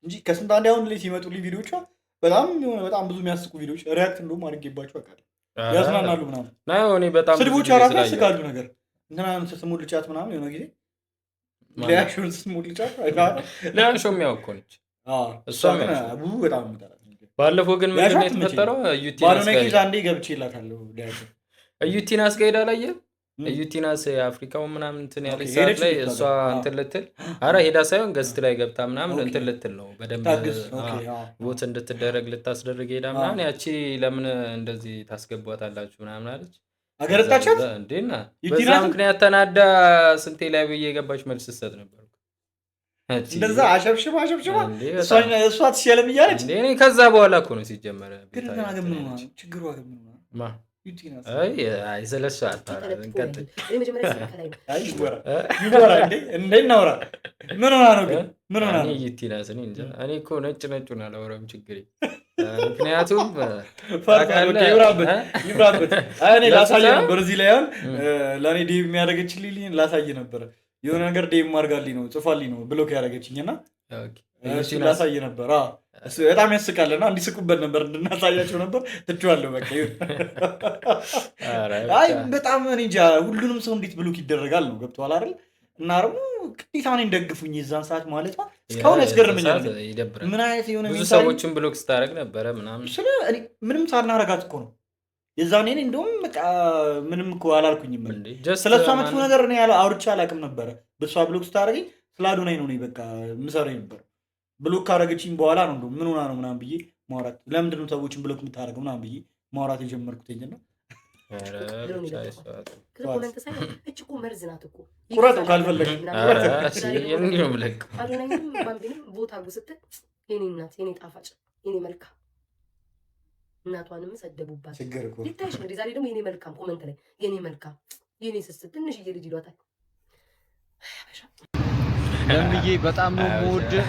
እንጂ ከስንት አንዴ አሁን ላይ ሲመጡልኝ ቪዲዮቿ በጣም የሆነ በጣም ብዙ የሚያስቁ ቪዲዮዎች ሪያክት እንደውም አድርጌባቸው አውቃለሁ። ያዝናናሉ ምናምን ነው። እኔ በጣም ስድቦች አራፋ ያስቃሉ ነገር እንትና ስሙን ልጫት ምናምን የሆነ ጊዜ ሊያክሽን ስሙን ልጫት ሊያክሽን የሚያውቀው ነች እሷ ብዙ በጣም ምታላ። ባለፈው ግን ምን ነው የተፈጠረው? ባለነኪዝ አንዴ ገብቼላታለሁ ሊያክሽን ዩቲን አስቀይዳ ላይ ዩቲናስ የአፍሪካው ምናምን እንትን ያለች ሰዓት ላይ እሷ እንትን ልትል አረ ሄዳ ሳይሆን ገዝት ላይ ገብታ ምናምን እንትን ልትል ነው በደንብ ቦት እንድትደረግ ልታስደርግ ሄዳ ምናምን ያቺ ለምን እንደዚህ ታስገቧታላችሁ ምናምን አለች። አገረጣቻት እንዴና በዛ ምክንያት ተናዳ ስንቴ ላይ ብዬ የገባች መልስ ስትሰጥ ነበር። እንደዛ አሸብሽባ እሷ ትሸለም እያለች እኔ ከዛ በኋላ እኮ ነው ሲጀመረ ችግሩ ማ አይ ዘለሻ አታረንከት ይወራ እንዴ እናውራ። ምን ሆና ነው ግን ምን ሆና ነው ዩቲናስ? እኔ እኮ ነጩን አላወራም ችግር። ምክንያቱም ይብራበት እኔ ላሳየ ነበር እዚህ ላይ አሁን ለእኔ ዴቭ የሚያደርገችልኝ ላሳየ ነበረ። የሆነ ነገር ዴቭ ማርጋልኝ ነው ጽፋልኝ ነው ብሎክ ያደረገችኝና ላሳየ ነበር። እሱ በጣም ያስቃልና እንዲስቁበት ነበር እንድናሳያቸው ነበር። ትቼዋለሁ በቃ። አይ በጣም እኔ እንጃ ሁሉንም ሰው እንዴት ብሎክ ይደረጋል ነው ገብቶሃል አይደል? እና ደግሞ ግዴታ እኔን ደግፉኝ የዛን ሰዓት ማለት ነው። እስካሁን ያስገርመኛል። ምን አይነት የሆነ ብዙ ሰዎችን ብሎክ ስታደርግ ነበረ ምናምን ስለ እኔ ምንም ሳናረጋት እኮ ነው የዛኔ እኔ እንደውም በቃ ምንም እኮ አላልኩኝም። ስለሷ መጥፎ ነገር እኔ አውርቼ አላውቅም ነበረ። በሷ ብሎክ ስታደርገኝ ስለ አዶናይ ነው እኔ በቃ የምሰራው ነበር። ብሎክ ካረገችኝ በኋላ ነው እንደውም ምን ሆና ነው ምናምን ብዬ ማውራት ለምንድን ነው ሰዎችን ብሎክ የምታደርገው ምናምን ብዬ ማውራት የጀመርኩትኝ ነው። ቁረጠው ካልፈለግ የኔ ጣፋጭ የኔ መልካም እናቷንም ሰደቡባት። ይታይሽ እንግዲህ ዛሬ ደግሞ የኔ መልካም ኮመንት ላይ የኔ መልካም የኔ ስስት ትንሽዬ ልጅ ይሏታል። ለምዬ በጣም ነው የምወድህ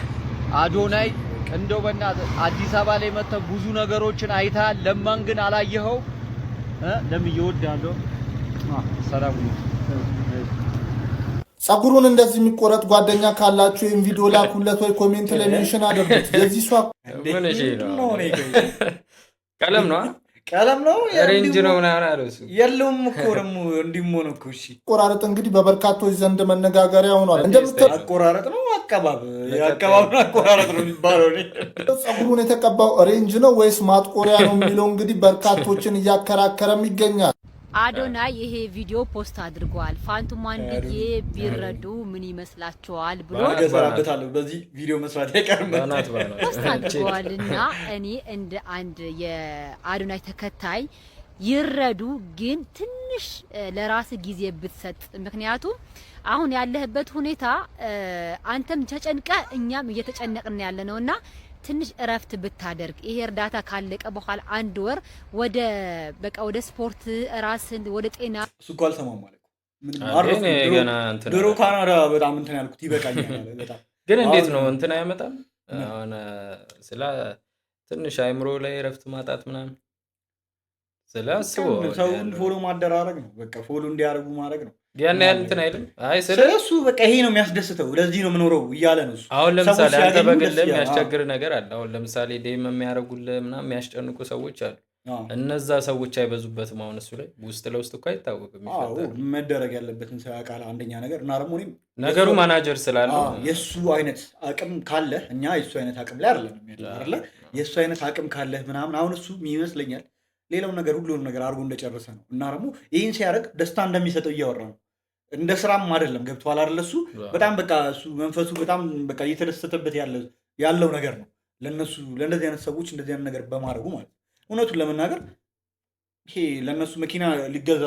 አዶናይ። እንደው በእናትህ አዲስ አበባ ላይ መጥተህ ብዙ ነገሮችን አይተሃል። ለማን ግን አላየኸው? ለምዬ እወድሃለሁ። ሰላም ነው። ጸጉሩን እንደዚህ የሚቆረጥ ጓደኛ ካላችሁ ይሄን ቪዲዮ ላኩለት ወይ ኮሜንት ላይ ሜንሽን አድርጉት። የዚህ ሷ ቀለም ነው ቀለም ነው ሬንጅ ነው ምናምን አለው እሱ የለውም እኮ ደግሞ እንዲሞ ነው እኮ። እሺ ቆራረጥ እንግዲህ በበርካቶች ዘንድ መነጋገሪያ ሆኗል። እንደምትል አቆራረጥ ነው የአቀባብ አቆራረጥ ነው የሚባለው። ፀጉሩን የተቀባው ኦሬንጅ ነው ወይስ ማጥቆሪያ ነው የሚለው እንግዲህ በርካቶችን እያከራከረም ይገኛል። አዶናይ ይሄ ቪዲዮ ፖስት አድርጓል። ፋንቱ ማንድዬ ቢረዱ ምን ይመስላችኋል ብሎ ገሰራበታለሁ። በዚህ ቪዲዮ መስራት አይቀርም ፖስት አድርጓል። እና እኔ እንደ አንድ የአዶናይ ተከታይ ይረዱ፣ ግን ትንሽ ለራስ ጊዜ ብትሰጥ። ምክንያቱም አሁን ያለህበት ሁኔታ አንተም ተጨንቀ እኛም እየተጨነቅን ያለ ነውና ትንሽ እረፍት ብታደርግ ይሄ እርዳታ ካለቀ በኋላ 1 ወር ወደ ስፖርት ራስን ወደ ጤና እሱ እኮ አልሰማም ማለት ነው። ድሮ ካናዳ በጣም እንትን ያልኩት ይበቃኛል በጣም ግን እንዴት ነው እንትን አይመጣም አሁን ስለ ትንሽ አይምሮ ላይ እረፍት ማጣት ምናምን ስለአስበው ሰውን ፎሎ ማደራረግ ነው። በቃ ፎሎ እንዲያደርጉ ማድረግ ነው። ያን ያህል እንትን አይደለም። አይ ስለሱ በቃ ይሄ ነው የሚያስደስተው፣ ለዚህ ነው የምኖረው እያለ ነው እሱ። አሁን ለምሳሌ አንተ በግልህ የሚያስቸግር ነገር አለ። አሁን ለምሳሌ ዴም የሚያደርጉልህ ምናምን የሚያስጨንቁ ሰዎች አሉ። እነዛ ሰዎች አይበዙበትም። አሁን እሱ ላይ ውስጥ ለውስጥ እኮ አይታወቅም። መደረግ ያለበትን ሰው ያውቃል አንደኛ ነገር እና ደግሞ ነገሩ ማናጀር ስላለው የሱ አይነት አቅም ካለ እኛ የሱ አይነት አቅም ላይ አይደለም የሱ አይነት አቅም ካለ ምናምን አሁን እሱ ይመስለኛል ሌላው ነገር ሁሉንም ነገር አድርጎ እንደጨረሰ ነው። እና ደግሞ ይህን ሲያደርግ ደስታ እንደሚሰጠው እያወራ ነው። እንደ ስራም አይደለም። ገብቶሃል አይደል? እሱ በጣም በቃ እሱ መንፈሱ በጣም በቃ እየተደሰተበት ያለው ነገር ነው። ለነሱ ለእንደዚህ አይነት ሰዎች እንደዚህ አይነት ነገር በማድረጉ ማለት ነው። እውነቱን ለመናገር ይሄ ለነሱ መኪና ሊገዛ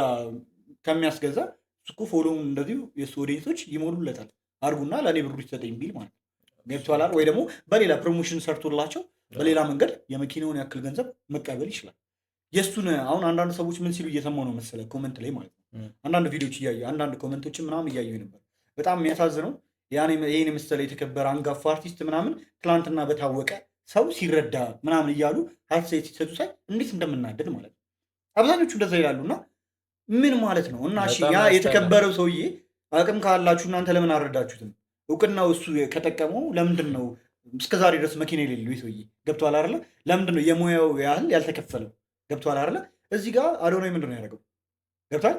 ከሚያስገዛ እሱ እኮ ፎሎውን እንደዚሁ የሱ ኦዲየንሶች ይሞሉለታል። አድርጉና ለእኔ ብሩ ይሰጠኝ ቢል ማለት ነው። ገብቶሃል አይደል? ወይ ደግሞ በሌላ ፕሮሞሽን ሰርቶላቸው በሌላ መንገድ የመኪናውን ያክል ገንዘብ መቀበል ይችላል። የሱን አሁን አንዳንድ ሰዎች ምን ሲሉ እየሰማው ነው መሰለ ኮሜንት ላይ ማለት ነው። አንዳንድ ቪዲዮዎች እያየሁ አንዳንድ ኮሜንቶችን ምናምን እያየሁ ነበር። በጣም የሚያሳዝነው ይሄን የመሰለ የተከበረ አንጋፋ አርቲስት ምናምን ትላንትና በታወቀ ሰው ሲረዳ ምናምን እያሉ ሀሳብ ሲሰጡ ሳይ እንዴት እንደምናደድ ማለት ነው። አብዛኞቹ እንደዛ ይላሉና ምን ማለት ነው? እና እሺ ያ የተከበረው ሰውዬ አቅም ካላችሁ እናንተ ለምን አልረዳችሁትም? እውቅናው እሱ ከጠቀመው ለምንድን ነው እስከዛሬ ድረስ መኪና የሌለው ሰውዬ? ገብቶሃል አይደለ? ለምንድን ነው የሙያው ያህል ያልተከፈለው? ገብቷል አይደለ? እዚህ ጋር አዶናይ ምንድን ነው ያደረገው? ገብቷል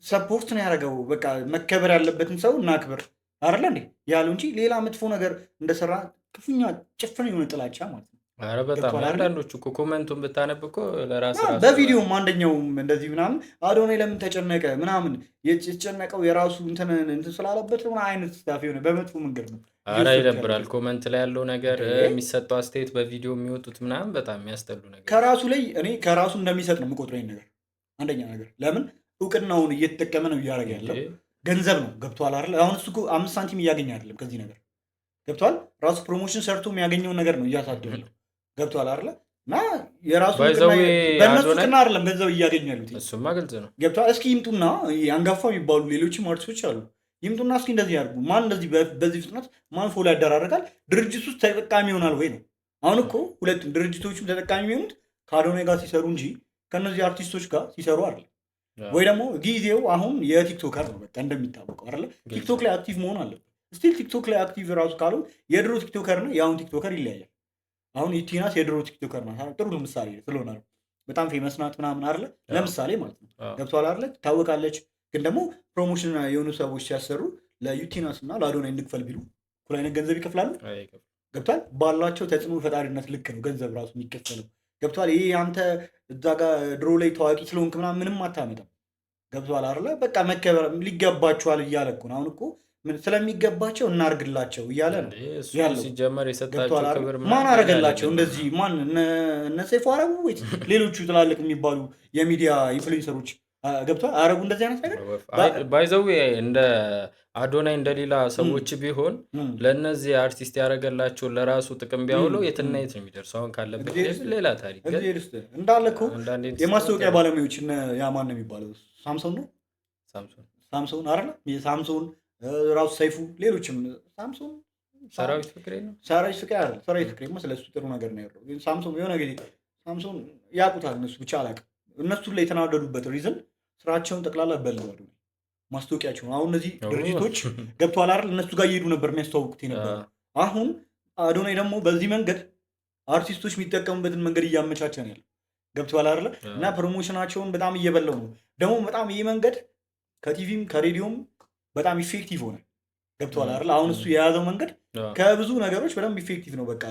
ሰፖርት ነው ያደረገው። በቃ መከበር ያለበትን ሰው እናክብር አይደለ እንዴ ያለው እንጂ ሌላ መጥፎ ነገር እንደሰራ ክፉኛ ጭፍን የሆነ ጥላቻ ማለት ነው። ኧረ በጣም አንዳንዶቹ እኮ ኮሜንቱን ብታነብ እኮ ለራስ በቪዲዮም አንደኛውም እንደዚህ ምናምን አዶናይ ለምን ተጨነቀ ምናምን የተጨነቀው የራሱ እንትን ስላለበት ምን አይነት ስታፍ የሆነ በመጥፎ መንገድ ነው። ኧረ ይደብራል። ኮሜንት ላይ ያለው ነገር የሚሰጠው አስተያየት በቪዲዮ የሚወጡት ምናምን በጣም የሚያስጠሉ ነገር ከራሱ ላይ እኔ ከራሱ እንደሚሰጥ ነው የምቆጥረኝ ነገር አንደኛ ነገር ለምን እውቅናውን እየተጠቀመ ነው እያደረገ ያለው ገንዘብ ነው። ገብቷል አይደል? አሁን እሱ 5 ሳንቲም እያገኘ አይደለም ከዚህ ነገር ገብቷል። ራሱ ፕሮሞሽን ሰርቶ የሚያገኘውን ነገር ነው እያሳደገ ነው። ገብቷል አይደል? እና የራሱ በእነሱ ቅና አይደለም ገንዘብ እያገኙ ያሉት እሱማ ግልጽ ነው። ገብቷል። እስኪ ይምጡና አንጋፋ የሚባሉ ሌሎችም አርቲስቶች አሉ ይምጡና እስኪ እንደዚህ ያድርጉ። ማን እንደዚህ በዚህ ፍጥነት ማን ፎሎ ያደራረጋል? ድርጅቱ ውስጥ ተጠቃሚ ይሆናል ወይ ነው። አሁን እኮ ሁለቱም ድርጅቶችም ተጠቃሚ የሚሆኑት ከአዶናይ ጋር ሲሰሩ እንጂ ከነዚህ አርቲስቶች ጋር ሲሰሩ አይደለም። ወይ ደግሞ ጊዜው አሁን የቲክቶከር ነው በቃ እንደሚታወቀው አይደለ? ቲክቶክ ላይ አክቲቭ መሆን አለበት። ስቲል ቲክቶክ ላይ አክቲቭ ራሱ ካለው የድሮ ቲክቶከር ነው የአሁን ቲክቶከር ይለያያል። አሁን ቲናስ የድሮ ቲክቶከር ናት። ጥሩ ምሳሌ ስለሆነ ነው በጣም ፌመስ ናት ምናምን አይደለ? ለምሳሌ ማለት ነው ገብቷል አይደለ? ታወቃለች። ግን ደግሞ ፕሮሞሽን የሆኑ ሰዎች ሲያሰሩ ለዩቲናስ እና ለአዶናይ እንክፈል ቢሉ እኩል አይነት ገንዘብ ይከፍላሉ። ገብቷል። ባላቸው ተጽዕኖ ፈጣሪነት ልክ ነው ገንዘብ ራሱ የሚከፈለው። ገብቷል። ይሄ አንተ እዛ ጋር ድሮ ላይ ታዋቂ ስለሆንክ ምናምን ምንም አታመጣም። ገብቷል አይደለ? በቃ መከበር ሊገባቸዋል እያለ እኮ ነው። አሁን እኮ ስለሚገባቸው እናርግላቸው እያለ ነው ያለው። ሲጀመር የሰጣቸው ክብር ማን አረገላቸው? እንደዚህ ማን እነ ሰይፉ አረጉ ወይ ሌሎቹ ትላልቅ የሚባሉ የሚዲያ ኢንፍሉዌንሰሮች ገብቷል አረጉ እንደዚህ አይነት ነገር ባይዘው እንደ አዶናይ እንደሌላ ሰዎች ቢሆን ለእነዚህ አርቲስት ያደረገላቸው ለራሱ ጥቅም ቢያውለው የትና የት ነው የሚደርሰው? አሁን ካለበት ሌላ ታሪክ እንዳለ እኮ የማስታወቂያ ባለሙያዎች ያማን ነው የሚባለው ሳምሶን ነው ሳምሶን አይደለ? ሳምሶን ራሱ ሰይፉ ሌሎችም ሳምሶን ሰራዊት ፍቅሬ ነው ሰራዊት ፍቅሬ ስለሱ ጥሩ ነገር ነው ያለው። ግን ሳምሶን የሆነ ጊዜ ሳምሶን ያውቁታል እነሱ ብቻ አላውቅም። እነሱ ላይ የተናደዱበት ሪዝን ስራቸውን ጠቅላላ በልዋሉ ማስታወቂያቸውን። አሁን እነዚህ ድርጅቶች ገብተዋል አይደል? እነሱ ጋር እየሄዱ ነበር የሚያስተዋውቁት የነበረው። አሁን አዶናይ ደግሞ በዚህ መንገድ አርቲስቶች የሚጠቀሙበትን መንገድ እያመቻቸ ነው ያለው። ገብተዋል አይደል? እና ፕሮሞሽናቸውን በጣም እየበላው ነው ደግሞ በጣም ይህ መንገድ ከቲቪም ከሬዲዮም በጣም ኢፌክቲቭ ሆነ። ገብቷል አይደል? አሁን እሱ የያዘው መንገድ ከብዙ ነገሮች በደንብ ኢፌክቲቭ ነው። በቃ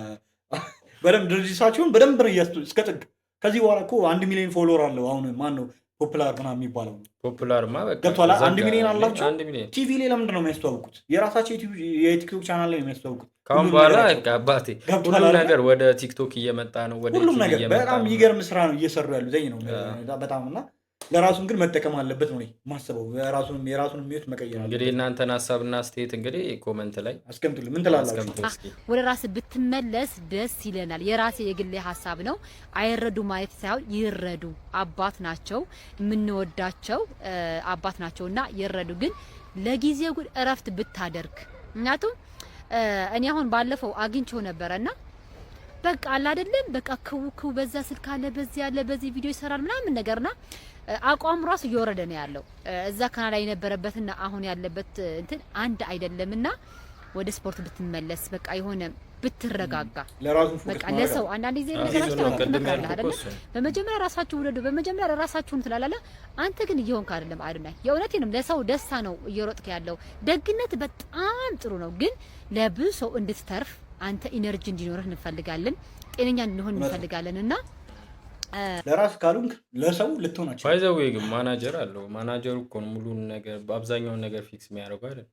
በደንብ ድርጅታቸውን በደንብ ነው እስከ ጥግ። ከዚህ በኋላ እኮ 1 ሚሊዮን ፎሎወር አለው። አሁን ማን ነው ፖፑላር ምናምን የሚባለው? ፖፑላርማ በቃ ገብቷል። 1 ሚሊዮን አላቸው። ቲቪ ላይ ለምንድን ነው የሚያስተዋውቁት? የራሳቸው የቲክቶክ ቻናል ላይ የሚያስተዋውቁት። ካሁን በኋላ አባቴ ሁሉም ነገር ወደ ቲክቶክ እየመጣ ነው። ወደ ሁሉም ነገር በጣም የሚገርም ስራ ነው እየሰሩ ያሉ ዘኝ ነው በጣም እና ለራሱን ግን መጠቀም አለበት ነው ማስበው። የራሱን ህይወት መቀየር። እንግዲህ እናንተን ሀሳብና አስተያየት እንግዲህ ኮሜንት ላይ አስቀምጡልን። ምን ትላላችሁ? ወደ ራስ ብትመለስ ደስ ይለናል። የራሴ የግሌ ሀሳብ ነው። አይረዱ ማለት ሳይሆን ይረዱ። አባት ናቸው፣ የምንወዳቸው አባት ናቸውና ይረዱ። ግን ለጊዜው ግን እረፍት ብታደርግ። ምክንያቱም እኔ አሁን ባለፈው አግኝቼው ነበረና በቃ አለ አይደለም በቃ ክው በዛ ስልክ አለ በዚህ ያለ በዚህ ቪዲዮ ይሰራል ምናምን ነገርና አቋም ራሱ እየወረደ ነው ያለው። እዛ ካናዳ የነበረበትና አሁን ያለበት እንትን አንድ አይደለምና ወደ ስፖርት ብትመለስ በቃ የሆነ ብትረጋጋ በቃ ለሰው አንዳንድ ጊዜ ነገራችሁ ተመክራለህ አይደል? በመጀመሪያ ራሳችሁ ውለዱ፣ በመጀመሪያ ራሳችሁን ትላለህ። አንተ ግን እየሆንክ አይደለም። አድናይ የእውነቴንም ለሰው ደስታ ነው እየሮጥክ ያለው። ደግነት በጣም ጥሩ ነው፣ ግን ለብዙ ሰው እንድትተርፍ አንተ ኢነርጂ እንዲኖርህ እንፈልጋለን፣ ጤነኛ እንድንሆን እንፈልጋለን እና ለራስ ካሉንክ ለሰው ልትሆናቸው ባይዘው ግን ማናጀር አለው። ማናጀሩ እኮ ሙሉን ነገር በአብዛኛውን ነገር ፊክስ የሚያደርገው አይደል?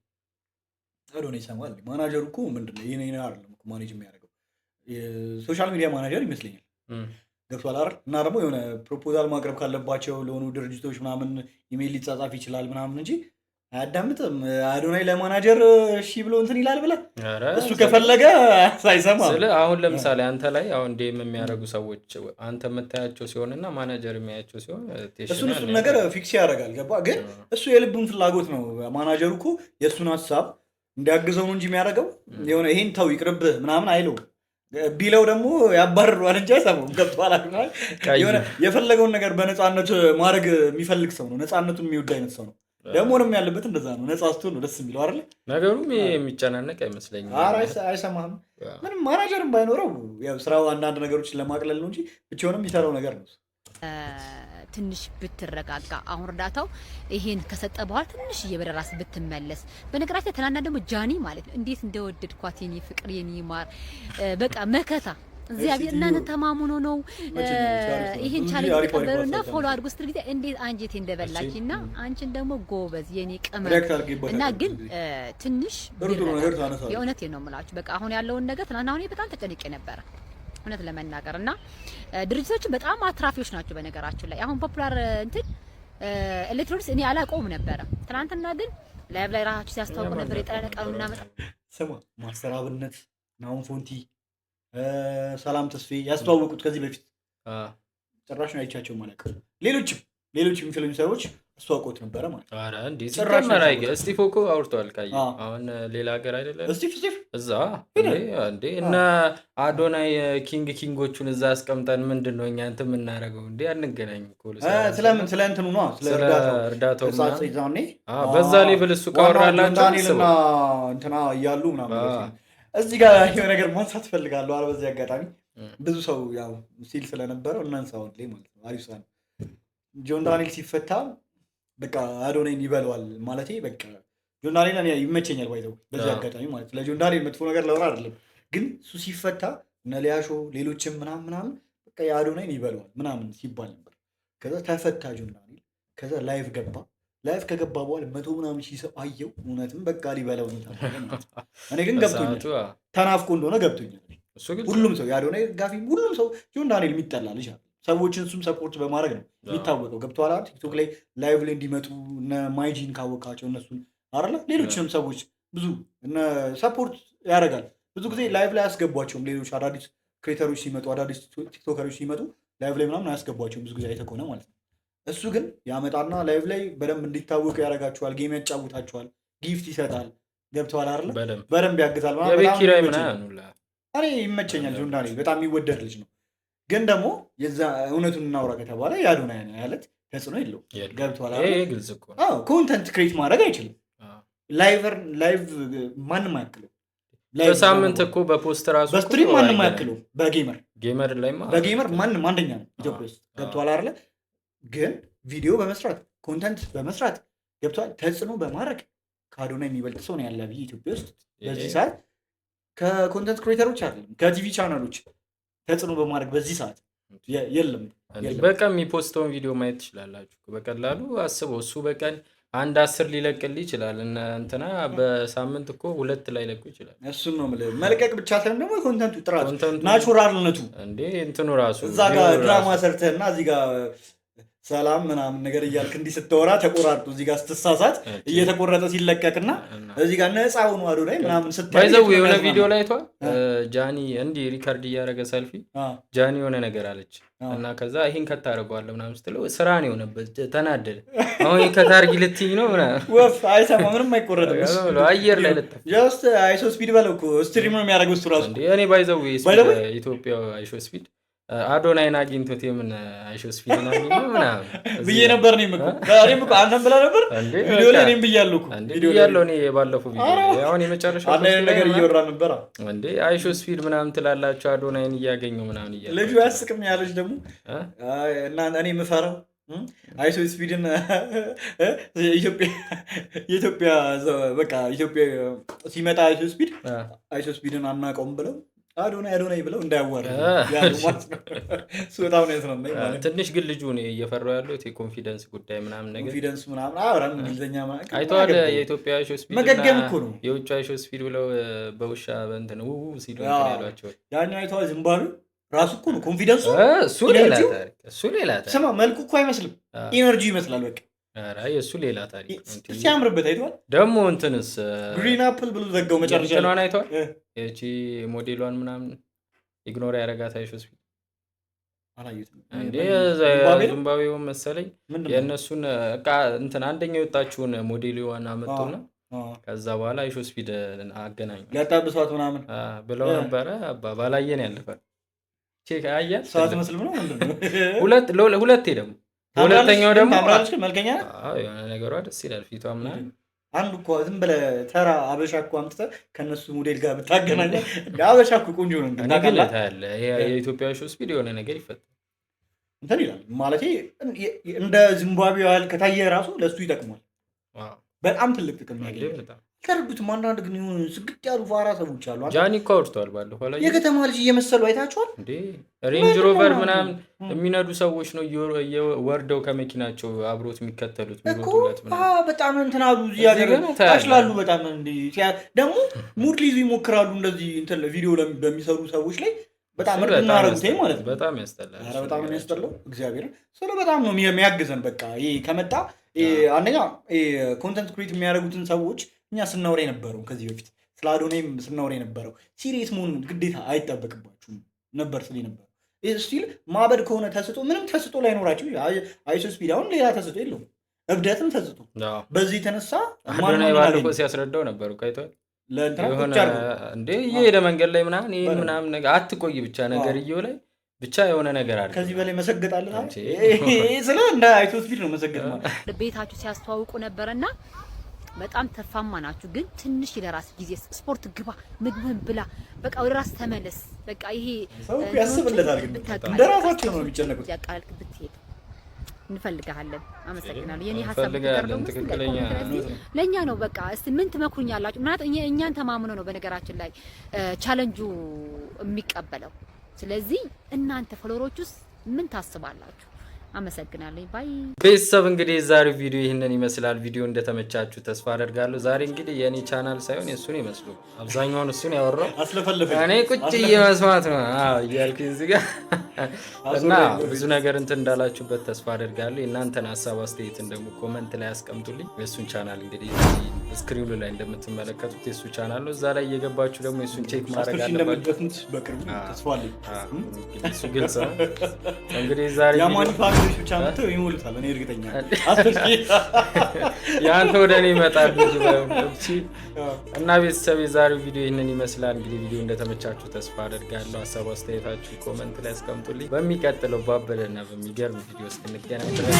አዶኔ ይሰማል። ማናጀሩ እኮ ምንድነው ይሄን አይደለም እኮ ማኔጅ የሚያደርገው ሶሻል ሚዲያ ማናጀር ይመስለኛል። ገብቷል አይደል? እና ደግሞ የሆነ ፕሮፖዛል ማቅረብ ካለባቸው ለሆኑ ድርጅቶች ምናምን ኢሜይል ሊጻጻፍ ይችላል ምናምን እንጂ አያዳምጥም። አዶናይ ለማናጀር እሺ ብሎ እንትን ይላል ብለህ እሱ ከፈለገ ሳይሰማ አሁን ለምሳሌ አንተ ላይ አሁን ዴም የሚያደርጉ ሰዎች አንተ የምታያቸው ሲሆንና ማናጀር የሚያያቸው ሲሆን እሱን ነገር ፊክስ ያደርጋል። ገባ? ግን እሱ የልቡን ፍላጎት ነው። ማናጀሩ እኮ የእሱን ሀሳብ እንዲያግዘው ነው እንጂ የሚያደርገው የሆነ ይሄን ተው ይቅርብህ ምናምን አይለውም። ቢለው ደግሞ ያባርረዋል እንጂ አይሰማውም። ገብቶሃል? የሆነ የፈለገውን ነገር በነፃነት ማድረግ የሚፈልግ ሰው ነው። ነፃነቱን የሚወድ አይነት ሰው ነው። ደሞንም ያለበት እንደዛ ነው። ነፃ ስትሆን ነው ደስ የሚለው አይደል? ነገሩም የሚጨናነቅ አይመስለኝም። አይሰማህም። ምንም ማናጀርም ባይኖረው ያው ስራው አንዳንድ ነገሮችን ለማቅለል ነው እንጂ ብቻውንም የሚሰራው ነገር ነው። ትንሽ ብትረጋጋ። አሁን እርዳታው ይሄን ከሰጠ በኋላ ትንሽ እየበደራስ ብትመለስ። በነገራችን ትናንትና ደግሞ ጃኒ ማለት ነው እንዴት እንደወደድኳት የኔ ፍቅር የኔ ማር በቃ መከታ እግዚአብሔር እናንተ ተማሙኖ ነው ይሄን ቻሌንጅ ተቀበሉና ፎሎ አድርጉ ስትል ጊዜ እንዴት አንጀቴ እንደበላችና አንቺን ደግሞ ጎበዝ የኔ ቅመም እና ግን ትንሽ የእውነቴን ነው የምላችሁ። በቃ አሁን ያለውን ነገር ትናንትና አሁን በጣም ተጨንቄ ነበረ እውነት ለመናገር እና ድርጅቶችን በጣም አትራፊዎች ናቸው። በነገራችን ላይ አሁን ፖፑላር እንትን ኤሌክትሮኒክስ እኔ አላውቀውም ነበረ። ትናንትና ግን ላይቭ ላይ ራሳችሁ ሲያስተዋውቁ ነበር። የጠረቀሉና መጣ ስማ ማስተር አብነት ናሁን ፎንቲ ሰላም ተስፌ ያስተዋወቁት ከዚህ በፊት ጭራሽ ነው አይቻቸው ማለት ነው። ሌሎችም ኢንፍሉዌንሰሮች አስተዋውቀውት ነበረ ማለት ነው። አረ እንዴ ሲጀመራይ እስጢፎ እኮ አውርቷል። ካይ አሁን ሌላ ሀገር አይደለም እስጢፍ እዛ እንዴ እና አዶናይ ኪንጎቹን እዛ አስቀምጠን ምንድነው እኛ እንትን የምናደርገው እንዴ? አንገናኝ እኮ ስለምን ስለ እንትኑ ነው ስለ እርዳታው በዛ ሌቭል እሱ ካወራላችሁ ዳንኤልና እንትና እያሉ ምናምን እዚህ ጋር የሆነ ነገር ማንሳት ፈልጋለሁ። አረ በዚህ አጋጣሚ ብዙ ሰው ያው ሲል ስለነበረው እናንሳው ላይ ማለት ነው። አሪፍ ሰው ጆን ዳንኤል ሲፈታ በቃ አዶናይን ይበለዋል ማለት በቃ ጆን ዳንኤል እኔ ይመቸኛል ባይዘው በዚህ አጋጣሚ ማለት ለጆን ዳንኤል መጥፎ ነገር ለወራ አይደለም፣ ግን እሱ ሲፈታ እነ ሊያሾ ሌሎችም ምናምን በቃ የአዶናይን ይበለዋል ምናምን ሲባል ነበር። ከዛ ተፈታ ጆን ዳንኤል። ከዛ ላይቭ ገባ። ላይፍ ከገባ በኋላ 100 ምናምን ሺህ ሰው አየው። እውነትም በቃ ሊበላው ነው። እኔ ግን ገብቶኛል፣ ተናፍቆ እንደሆነ ገብቶኛል። ሁሉም ሰው የአዶናይ ጋፊ ሁሉም ሰው ጆን ዳንኤል የሚጠላል ይችላል። ሰዎችን እሱም ሰፖርት በማድረግ ነው የሚታወቀው። ገብቶሃል አይደል? ቲክቶክ ላይ ላይቭ ላይ እንዲመጡ እነ ማይጂን ካወቃቸው እነሱን አይደለ ሌሎችንም ሰዎች ብዙ እነ ሰፖርት ያደርጋል። ብዙ ጊዜ ላይቭ ላይ አያስገቧቸውም። ሌሎች አዳዲስ ክሬተሮች ሲመጡ አዳዲስ ቲክቶከሮች ሲመጡ ላይቭ ላይ ምናምን አያስገቧቸውም ብዙ ጊዜ አይተህ ከሆነ ማለት ነው። እሱ ግን ያመጣና ላይቭ ላይ በደንብ እንዲታወቁ ያደርጋቸዋል። ጌም ያጫውታቸዋል፣ ጊፍት ይሰጣል። ገብተዋል አይደል? በደንብ ያግዛል። እኔ ይመቸኛል። ጆን ዳንኤል በጣም የሚወደድ ልጅ ነው። ግን ደግሞ የዛ እውነቱን እናውራ ከተባለ የአዶናይ ያለት ተጽዕኖ የለው። ገብተዋል አይደል? ኮንተንት ክሬት ማድረግ አይችልም። ላይቭ ማንም አያክለው። በሳምንት እኮ በፖስት ራሱ በስትሪም ማንም አያክለው። በጌመር ማንም አንደኛ ነው ኢትዮጵያ ውስጥ። ገብተዋል አይደል? ግን ቪዲዮ በመስራት ኮንተንት በመስራት ገብቷል ተጽዕኖ በማድረግ ከአዶናይ የሚበልጥ ሰው ነው ያለ ብዬ ኢትዮጵያ ውስጥ በዚህ ሰዓት ከኮንተንት ክሬተሮች አይደለም ከቲቪ ቻናሎች ተጽዕኖ በማድረግ በዚህ ሰዓት የለም። በቀን የሚፖስተውን ቪዲዮ ማየት ትችላላችሁ በቀላሉ አስበው። እሱ በቀን 1-10 ሊለቅልህ ይችላል እና እንትና በሳምንት እኮ 2 ላይ ለቁ ይችላል። እሱን ነው የምልህ። መልቀቅ ብቻ ሳይሆን ደግሞ ኮንተንቱ ጥራት ናቹራልነቱ እንዴ እንትኑ ራሱ እዛ ጋር ድራማ ሰርተህና እዚህ ጋር ሰላም ምናምን ነገር እያልክ እንዲህ ስትወራ ተቆራርጦ እዚህ ጋር ስትሳሳት እየተቆረጠ ሲለቀቅና እዚህ ጋር ነፃ ሆኖ አዶናይ ምናምን ባይዘው የሆነ ቪዲዮ ላይ አይቷል። ጃኒ እንዲህ ሪካርድ እያደረገ ሰልፊ ጃኒ የሆነ ነገር አለች እና ከዛ ይሄን ከታረጋዋለህ ምናምን ስትለው ስራ ነው የሆነበት ተናደደ። አሁን ከታርጊ ልትይ ነው ምናምን ወፍ አይሰማ ምንም አይቆረጥም አየር ላይ ለጠፍ ጀስት አይሶ ስፒድ በለው እኮ ስትሪም ነው የሚያደርገው እሱ ራሱ። እኔ ባይዘው ኢትዮጵያ አይሾ ስፒድ አዶናይን አግኝቶት የምን አይሾ ስፒድ ነው ምናምን ብዬ ነበር ነው እኔም እኮ አንተም ብላ ነበር ቪዲዮ ላይ እኔም ብያለሁ እኮ ቪዲዮ ያለው እኔ ባለፈው ቪዲዮ አሁን የመጨረሻው አንድ ነገር እየወራ ነበር እንዴ አይሾ ስፒድ ምናምን ትላላችሁ አዶናይን እያገኙ ምናምን እያለ ልጁ ያስቅም ያለች ደግሞ እና እኔ የምፈራው አይሶ ስፒድን ኢትዮጵያ በቃ ኢትዮጵያ ሲመጣ አይሶ ስፒድን አናውቀውም ብለው አዶናይ ብለው እንዳያዋራ እሱ በጣም ነው የተነመኝ ማለት ትንሽ ግን ልጁ ነው እየፈራው ያለው የኮንፊደንስ ጉዳይ ምናምን ነገር ኮንፊደንስ ምናምን አወራን እንግሊዘኛ ማለት አይተዋል። የኢትዮጵያ አይሾ ስፒድ መገገም እኮ ነው የውጭ አይሾ ስፒድ ብለው በውሻ በእንትን ሲሉ እንትን ያሏቸው ያኛው አይተዋል። ዚምባብዌ ራሱ እኮ ነው ኮንፊደንሱ እሱ ሌላ ታሪክ ስማ መልኩ እኮ አይመስልም ኢነርጂ ይመስላል በቃ ኧረ እሱ ሌላ ታሪክ ሲያምርበት አይተዋል። ደግሞ እንትንስ ግሪን አፕል ብሎ ዘጋው መጨረሻ ላይ አይተዋል። እቺ ሞዴሏን ምናምን ኢግኖር ያረጋት አይሾ ስፒድ አላየሁትም እንዴ ዚምባብዌው መሰለኝ የእነሱን እቃ እንትን አንደኛው የወጣችውን ሞዴሏን አመጡና ከዛ በኋላ አይሾ ስፒድ አገናኙ ያጣብሷት ምናምን ብለው ነበረ ባላየን ያለፈ ቼክ አያ ሰዓት መስል ነው ምንድነው ሁለቴ ደግሞ ሁለተኛው ደግሞ መልከኛ የሆነ ነገሯ ደስ ይላል ፊቷ ምናምን አንዱ እኮ ዝም ብለህ ተራ አበሻ እኮ አምጥተህ ከነሱ ሞዴል ጋር ብታገናኝ አበሻ እኮ ቆንጆ ነው እንግዲህ ታያለ የኢትዮጵያ አይሾ ስፒድ የሆነ ነገር ይፈጠራል እንትን ይላል ማለት እንደ ዚምባብዌ ያህል ከታየ ራሱ ለሱ ይጠቅማል። በጣም ትልቅ ጥቅም ያገኛል። ከርዱትም አንዳንድ ግን ይሁን ስግጥ ያሉ ፋራ ሰዎች አሉ። ጃኒ እኮ አውርተዋል ባለፈው ላይ የከተማ ልጅ እየመሰሉ አይታችኋል እንዴ? ሬንጅ ሮቨር ምናምን የሚነዱ ሰዎች ነው ወርደው ከመኪናቸው አብሮት የሚከተሉት ሚሮጡለት ምናምን በጣም እንትን አሉ ያደርጋሉ በጣም እንዴ ደግሞ ሙድ ሊይዙ ይሞክራሉ። እንደዚህ እንትን ቪዲዮ በሚሰሩ ሰዎች ላይ በጣም እርግና አረጉት ማለት ነው። በጣም ያስጠላል። ኧረ በጣም ነው ያስጠላው። እግዚአብሔር ስለ በጣም ነው የሚያግዘን። በቃ ይሄ ከመጣ አንደኛ ኮንተንት ክሬት የሚያደርጉትን ሰዎች እኛ ስናወራ የነበረው ከዚህ በፊት ስለ አዶናይም ስናወራ የነበረው ሲሪየስ መሆኑን ግዴታ አይጠበቅባችሁም ነበር ስለ ነበረው ስቲል ማበድ ከሆነ ተስጦ ምንም ተስጦ ላይኖራችሁ አይሶ ስፒድ አሁን ሌላ ተስጦ የለውም እብደትም ተስጦ በዚህ የተነሳ አዶናይ ባለፈው ሲያስረዳው ነበሩ ካይቷል ለእንትና እንዴ እየሄደ መንገድ ላይ ምናምን ይሄን ምናምን ነገር አትቆይ ብቻ ነገር እየው ላይ ብቻ የሆነ ነገር አለ ከዚህ በላይ መሰገጣለህ ስለ እንደ አይሶ ስፒድ ነው መሰገጥ ማለት ቤታችሁ ሲያስተዋውቁ ነበርና በጣም ተርፋማ ናችሁ። ግን ትንሽ ለራስ ጊዜ ስፖርት ግባ፣ ምግብን ብላ፣ በቃ ወደ ራስ ተመለስ። በቃ ይሄ ሰው ያስብለታል። ግን እንደራሳችሁ ነው የሚጨነቁት። ያቃልክ ብትሄድ እንፈልጋለን። አመሰግናለሁ። የኔ ሐሳብ ትክክለኛ ለኛ ነው። በቃ እስቲ ምን ትመክሩኛላችሁ? ማለት እኛን ተማምኖ ነው በነገራችን ላይ ቻሌንጁ የሚቀበለው። ስለዚህ እናንተ ፎሎወሮቹስ ምን ታስባላችሁ? አመሰግናለሁ። ባይ ቤተሰብ እንግዲህ ዛሬ ቪዲዮ ይሄንን ይመስላል። ቪዲዮ እንደተመቻችሁ ተስፋ አደርጋለሁ። ዛሬ እንግዲህ የኔ ቻናል ሳይሆን የሱን ይመስሉ አብዛኛውን እሱን ያወራው አስለፈለፈኝ እኔ ቁጭ እየመስማት ነው እያልኩኝ እዚህ ጋር እና ብዙ ነገር እንትን እንዳላችሁበት ተስፋ አደርጋለሁ። እናንተን ሀሳብ አስተያየትን ደግሞ ኮመንት ላይ አስቀምጡልኝ። የሱን ቻናል እንግዲህ ስክሪኑ ላይ እንደምትመለከቱት የሱ ቻናል ነው። እዛ ላይ እየገባችሁ ደግሞ የሱን ቼክ ማድረግ አለባችሁ። ተስፋ አለኝ እሱ ግልጽ ነው። እንግዲህ ዛሬ ብቻ መጥተው ይሞሉታል። እኔ እርግጠኛ ያንተ ወደ እኔ ይመጣል እና ቤተሰብ የዛሬው ቪዲዮ ይህንን ይመስላል። እንግዲህ ቪዲዮ እንደተመቻችሁ ተስፋ አደርጋለሁ። ሀሳብ አስተያየታችሁ ኮመንት ላይ አስቀምጡልኝ። በሚቀጥለው ባበለና በሚገርም ቪዲዮ እስክንገናኝ ድረስ